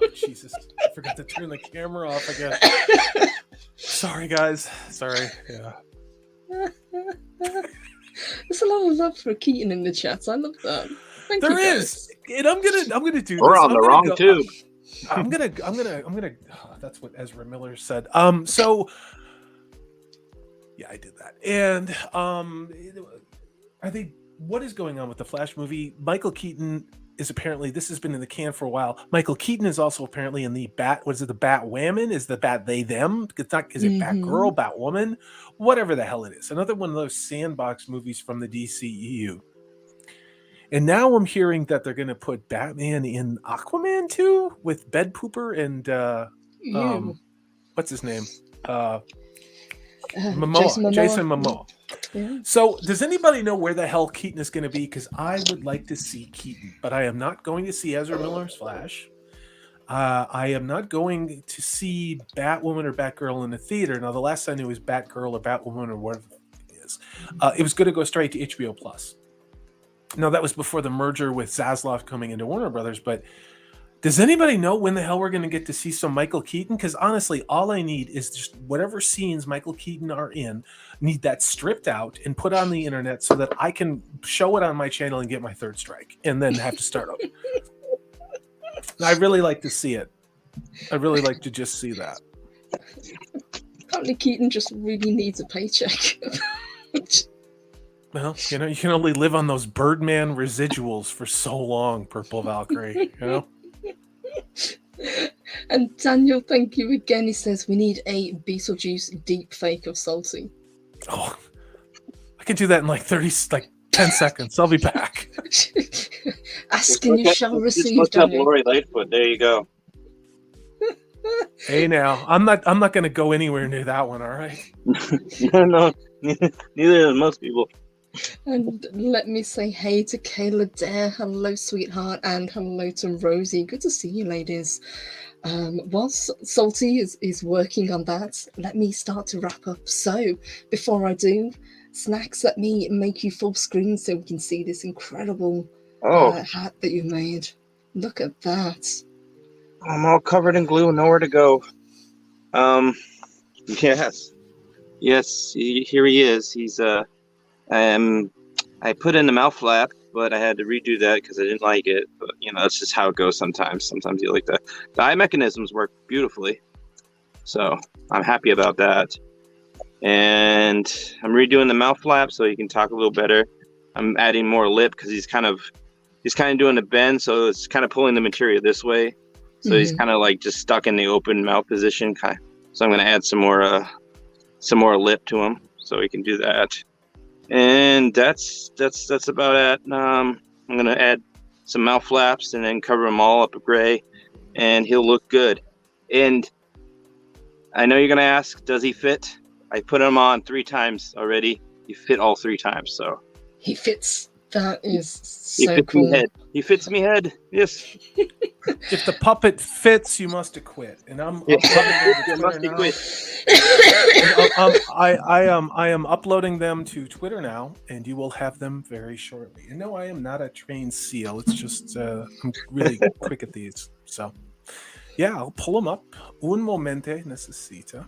Oh, Jesus. I forgot to turn the camera off again. Sorry, guys. Sorry. Yeah. There's a lot of love for Keaton in the chat. I love that. Thank you. There is. And I'm gonna do this. We're on the wrong tube. I'm gonna that's what Ezra Miller said. So yeah, I did that. And what is going on with the Flash movie? Michael Keaton is apparently, this has been in the can for a while. Michael Keaton is also apparently in the Bat. Was it the Batwoman? Is the Bat they them? It's not. Is it Batgirl, Batwoman, whatever the hell it is? Another one of those sandbox movies from the DCEU. And now I'm hearing that they're going to put Batman in Aquaman too, with Bed Pooper and what's his name? Momoa, Jason Momoa. Yeah. So, does anybody know where the hell Keaton is going to be? Because I would like to see Keaton, but I am not going to see Ezra Miller's Flash. I am not going to see Batwoman or Batgirl in the theater. Now, the last I knew was Batgirl or Batwoman or whatever it is. It was going to go straight to HBO Plus. Now, that was before the merger with Zaslav coming into Warner Brothers, but does anybody know when the hell we're going to get to see some Michael Keaton? Because honestly, all I need is just whatever scenes Michael Keaton are in, need that stripped out and put on the internet so that I can show it on my channel and get my third strike and then have to start over. I really like to see it. I really like to just see that. Apparently Keaton just really needs a paycheck. Well, you know, you can only live on those Birdman residuals for so long, Purple Valkyrie, you know? And Daniel, thank you again. He says we need a Beetlejuice deep fake of Salty. Oh, I can do that in like 10 seconds. I'll be back. Ask and you shall receive, Just look up Daniel. Lori Lightfoot. There you go. Hey now, I'm not going to go anywhere near that one, all right? No, neither of most people. And let me say hey to Kayla Dare. Hello, sweetheart, and hello to Rosie. Good to see you, ladies. Whilst Salty is working on that, let me start to wrap up. So, before I do, Snacks, let me make you full screen so we can see this incredible hat that you made. Look at that. I'm all covered in glue, nowhere to go. Yes, here he is. He's I put in the mouth flap, but I had to redo that because I didn't like it. But you know, that's just how it goes sometimes. Sometimes you like the eye mechanisms work beautifully, so I'm happy about that. And I'm redoing the mouth flap so he can talk a little better. I'm adding more lip because he's kind of doing a bend, so it's kind of pulling the material this way. So he's kind of like just stuck in the open mouth position. So I'm going to add some more lip to him so he can do that. And that's about it. I'm going to add some mouth flaps and then cover them all up with gray, and he'll look good. And I know you're going to ask, does he fit? I put him on 3 times already. He fit all 3 times. So he fits. That is so he fits cool. me head. He fits me head. Yes. If the puppet fits, you must acquit. And I'm I am uploading them to Twitter now, and you will have them very shortly. And no, I am not a trained seal. It's just I'm really quick at these. So yeah, I'll pull them up. Un momente necesita.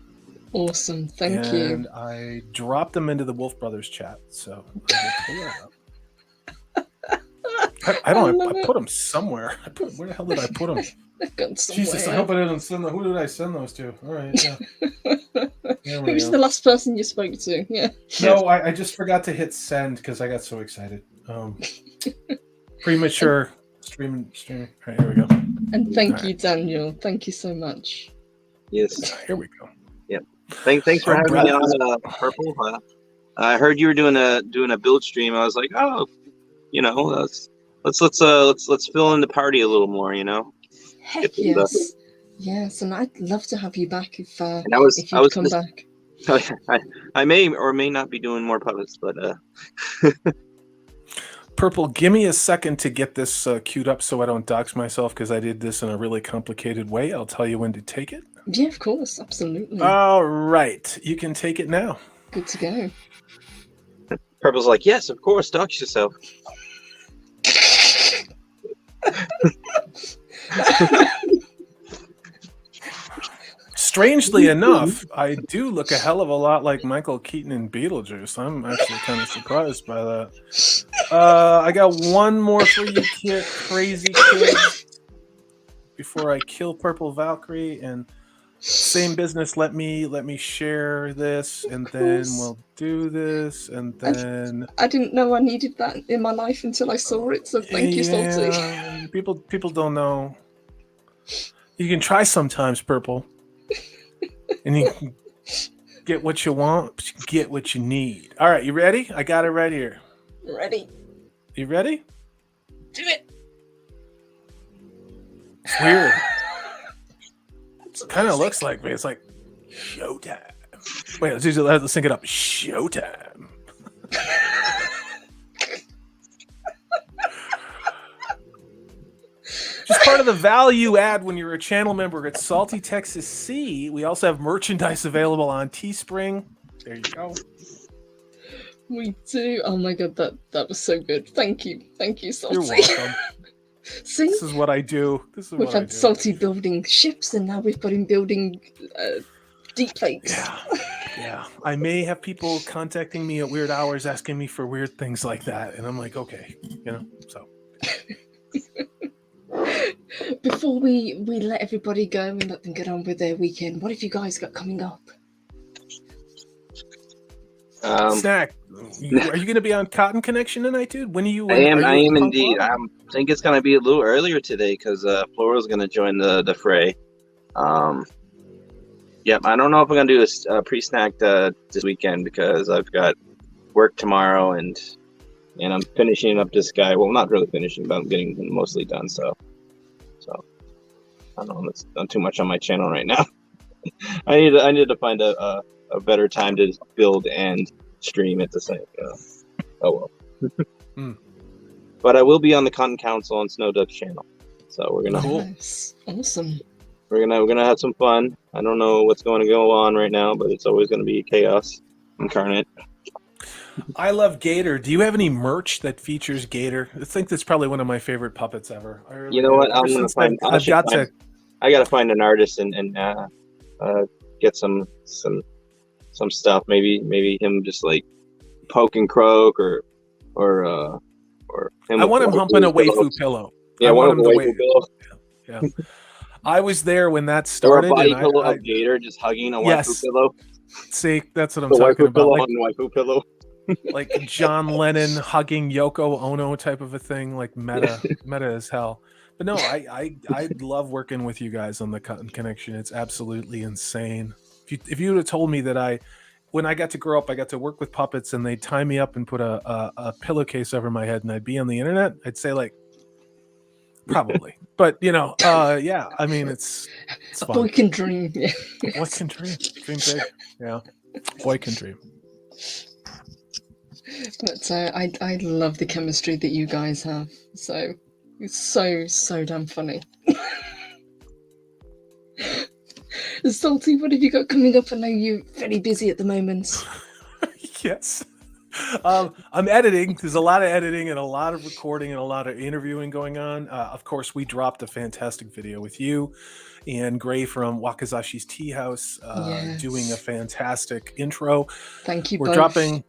Awesome, thank you. And I dropped them into the Wolf Brothers chat, so I will pull it up. I put them somewhere. Where the hell did I put them? Jesus, I hope I didn't send them. Who did I send those to? All right, yeah. Who's the last person you spoke to? Yeah. No, I just forgot to hit send because I got so excited. Premature streaming. All right, here we go. And thank you, Daniel. Thank you so much. Yes. Here we go. Yep. Thanks for having me on Purple. I heard you were doing a build stream. I was like, oh, you know, let's fill in the party a little more, you know. Heck yes, yes, and I'd love to have you back if you come back. I may or may not be doing more puppets, but Purple, give me a second to get this queued up so I don't dox myself because I did this in a really complicated way. I'll tell you when to take it. Yeah, of course, absolutely. All right, you can take it now. Good to go. Purple's like, yes, of course, dox yourself. Strangely enough, I do look a hell of a lot like Michael Keaton in Beetlejuice. I'm actually kind of surprised by that. I got one more for you, crazy kids, before I kill Purple Valkyrie, and Same business. Let me share this, and then we'll do this, and then I didn't know I needed that in my life until I saw it. So thank you, Salty. yeah, people don't know. You can try sometimes, Purple, and you can get what you want, but you can get what you need. All right, you ready? I got it right here. Ready? You ready? Do it. It's weird. It kind of looks like me. It's like showtime. Wait, let's sync it up. Showtime. Just part of the value add when you're a channel member at Salty Texas C. We also have merchandise available on Teespring. There you go. We do. Oh my god, that was so good. Thank you, Salty. You're welcome. See, this is what I do. We've had Salty building ships, and now we've got him building deep lakes. Yeah. I may have people contacting me at weird hours asking me for weird things like that, and I'm like, okay, so. Before we let everybody go and let them get on with their weekend, what have you guys got coming up? Snack. Are you going to be on Cotton Connection tonight, dude? When are you? I am indeed. I think it's going to be a little earlier today because Flora's going to join the fray. Yep. I don't know if I'm going to do a pre-snack this weekend because I've got work tomorrow and I'm finishing up this guy. Well, not really finishing, but I'm getting him mostly done. So I don't know. That's not too much on my channel right now. I need to find a better time to build and stream at the same. Oh well. But I will be on the Cotton Council on Snowduck's channel, so we're gonna. Nice. Awesome. We're gonna have some fun. I don't know what's going to go on right now, but it's always gonna be chaos incarnate. I love GETTR. Do you have any merch that features GETTR? I think that's probably one of my favorite puppets ever. You know what? I'm gonna find. I gotta find an artist and get some stuff. Maybe him just like poke and croak or him. I want him humping a waifu pillow. Yeah, I want him a waifu pillow. Yeah. I was there when that started. Or a body pillow of GETTR just hugging a waifu pillow. See, that's what I'm talking about. Pillow and waifu pillow. Like John Lennon hugging Yoko Ono type of a thing, like meta as hell. But no, I love working with you guys on the Cotton Connection. It's absolutely insane. If you would have told me that when I got to grow up, I got to work with puppets and they'd tie me up and put a pillowcase over my head and I'd be on the internet, I'd say like, probably. But yeah, I mean, it's a fun. boy can dream. Yeah. Boy can dream. Dream big. Yeah. Boy can dream. But I love the chemistry that you guys have. So it's so damn funny. Salty, what have you got coming up? I know you're very busy at the moment. Yes. I'm editing. There's a lot of editing and a lot of recording and a lot of interviewing going on. Of course, we dropped a fantastic video with you and Gray from Wakazashi's Tea House doing a fantastic intro. Thank you both. Both.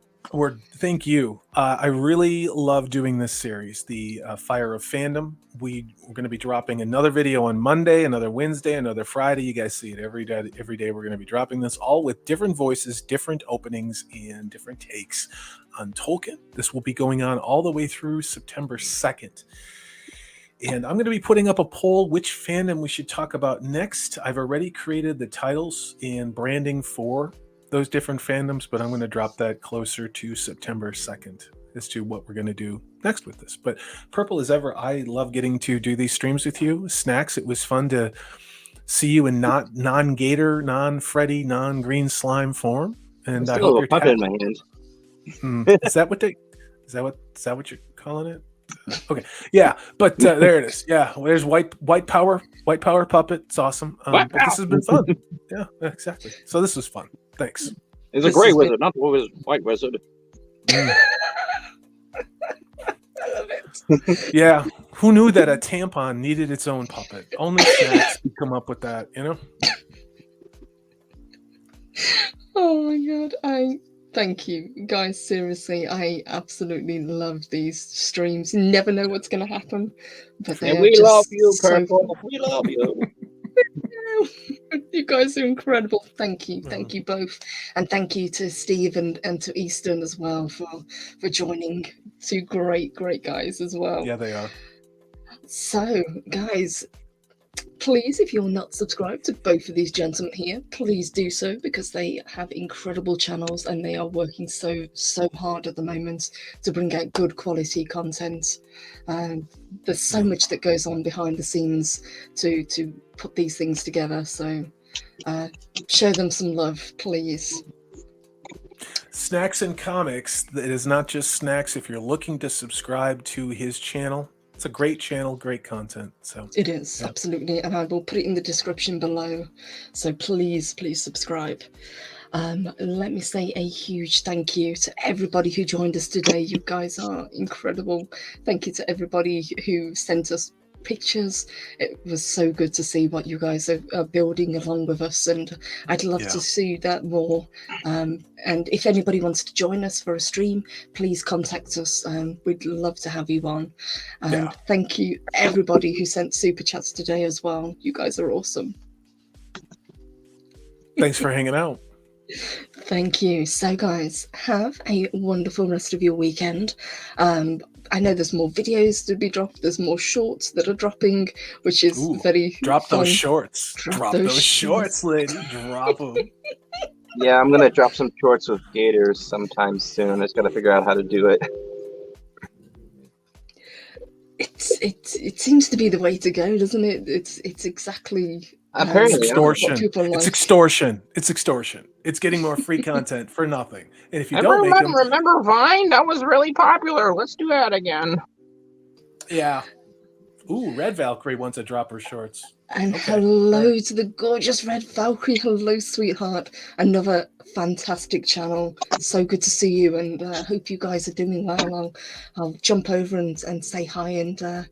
Thank you. I really love doing this series, the Fire of Fandom. We're going to be dropping another video on Monday, another Wednesday, another Friday. You guys see it every day. Every day we're going to be dropping this, all with different voices, different openings, and different takes on Tolkien. This will be going on all the way through September 2nd. And I'm going to be putting up a poll which fandom we should talk about next. I've already created the titles and branding for those different fandoms, but I'm going to drop that closer to September 2nd as to what we're going to do next with this. But Purple, as ever, I love getting to do these streams with you. Snacks, it was fun to see you in non-GETTR, non-Freddy, non-green slime form. And I hope you're puppet in my hand. Is that what you're calling it? Okay, yeah, but there it is. Yeah, there's white power puppet. It's awesome. But this has been fun. Yeah, exactly. So this was fun. Thanks. It's a gray wizard, not the white wizard. I love it. Yeah, who knew that a tampon needed its own puppet? Only Snacks could come up with that, Oh my god, thank you guys. Seriously, I absolutely love these streams. You never know what's going to happen, but we love you, Purple. We love you. You guys are incredible. Thank you. Thank you both. And thank you to Steve and to Easton as well for joining. Two great guys as well. Yeah, they are. So, guys, please, if you're not subscribed to both of these gentlemen here, please do so, because they have incredible channels and they are working so hard at the moment to bring out good quality content. There's so much that goes on behind the scenes to put these things together. So show them some love, please. Snacks and Comics. It is not just snacks. If you're looking to subscribe to his channel, it's a great channel, great content. So it is, yeah. Absolutely, and I will put it in the description below. So please subscribe. Let me say a huge thank you to everybody who joined us today. You guys are incredible. Thank you to everybody who sent us pictures. It was so good to see what you guys are building along with us, and I'd love to see that more. And if anybody wants to join us for a stream, please contact us. We'd love to have you on. And thank you everybody who sent super chats today as well. You guys are awesome. Thanks for hanging out. Thank you. So guys, have a wonderful rest of your weekend. I know there's more videos to be dropped. There's more shorts that are dropping, which is very drop fun. Those shorts. Drop those shorts, lady. Drop them. Yeah, I'm gonna drop some shorts with gators sometime soon. I just gotta figure out how to do it. It seems to be the way to go, doesn't it? It's exactly. Apparently, extortion. Like. It's extortion. It's extortion. It's getting more free content for nothing. And if you don't make them, remember Vine? That was really popular. Let's do that again. Yeah. Ooh, Red Valkyrie wants to drop her shorts. And hello to the gorgeous Red Valkyrie. Hello, sweetheart. Another fantastic channel. So good to see you, and hope you guys are doing well. I'll jump over and say hi and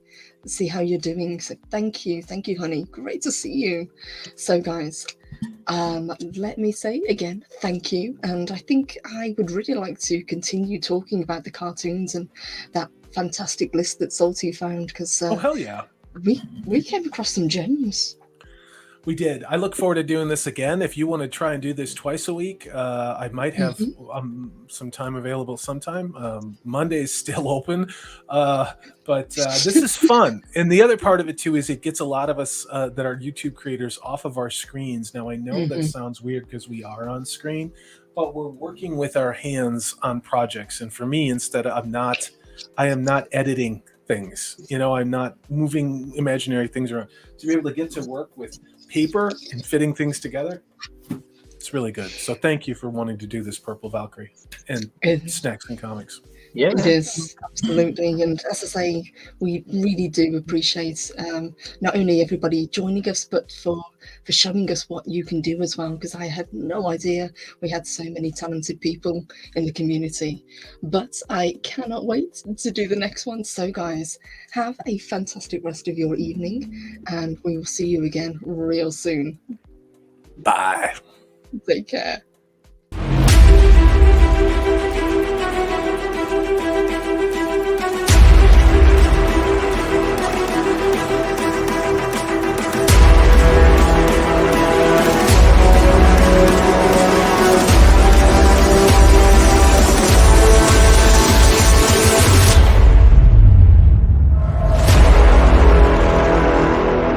see how you're doing. So thank you, honey. Great to see you. So guys, let me say again, thank you. And I think I would really like to continue talking about the cartoons and that fantastic list that Salty found, because oh hell yeah, we came across some gems. We did. I look forward to doing this again. If you want to try and do this twice a week, I might have some time available sometime. Monday's still open, but this is fun. And the other part of it too is it gets a lot of us that are YouTube creators off of our screens. Now I know that sounds weird because we are on screen, but we're working with our hands on projects. And for me, I am not editing things. You know, I'm not moving imaginary things around. To be able to get to work with paper and fitting things together, it's really good. So thank you for wanting to do this, Purple Valkyrie, and Snacks and Comics. Yeah, it is, absolutely. And as I say, we really do appreciate not only everybody joining us, but for showing us what you can do as well, because I had no idea we had so many talented people in the community. But I cannot wait to do the next one. So guys, have a fantastic rest of your evening, and we will see you again real soon. Bye. Take care.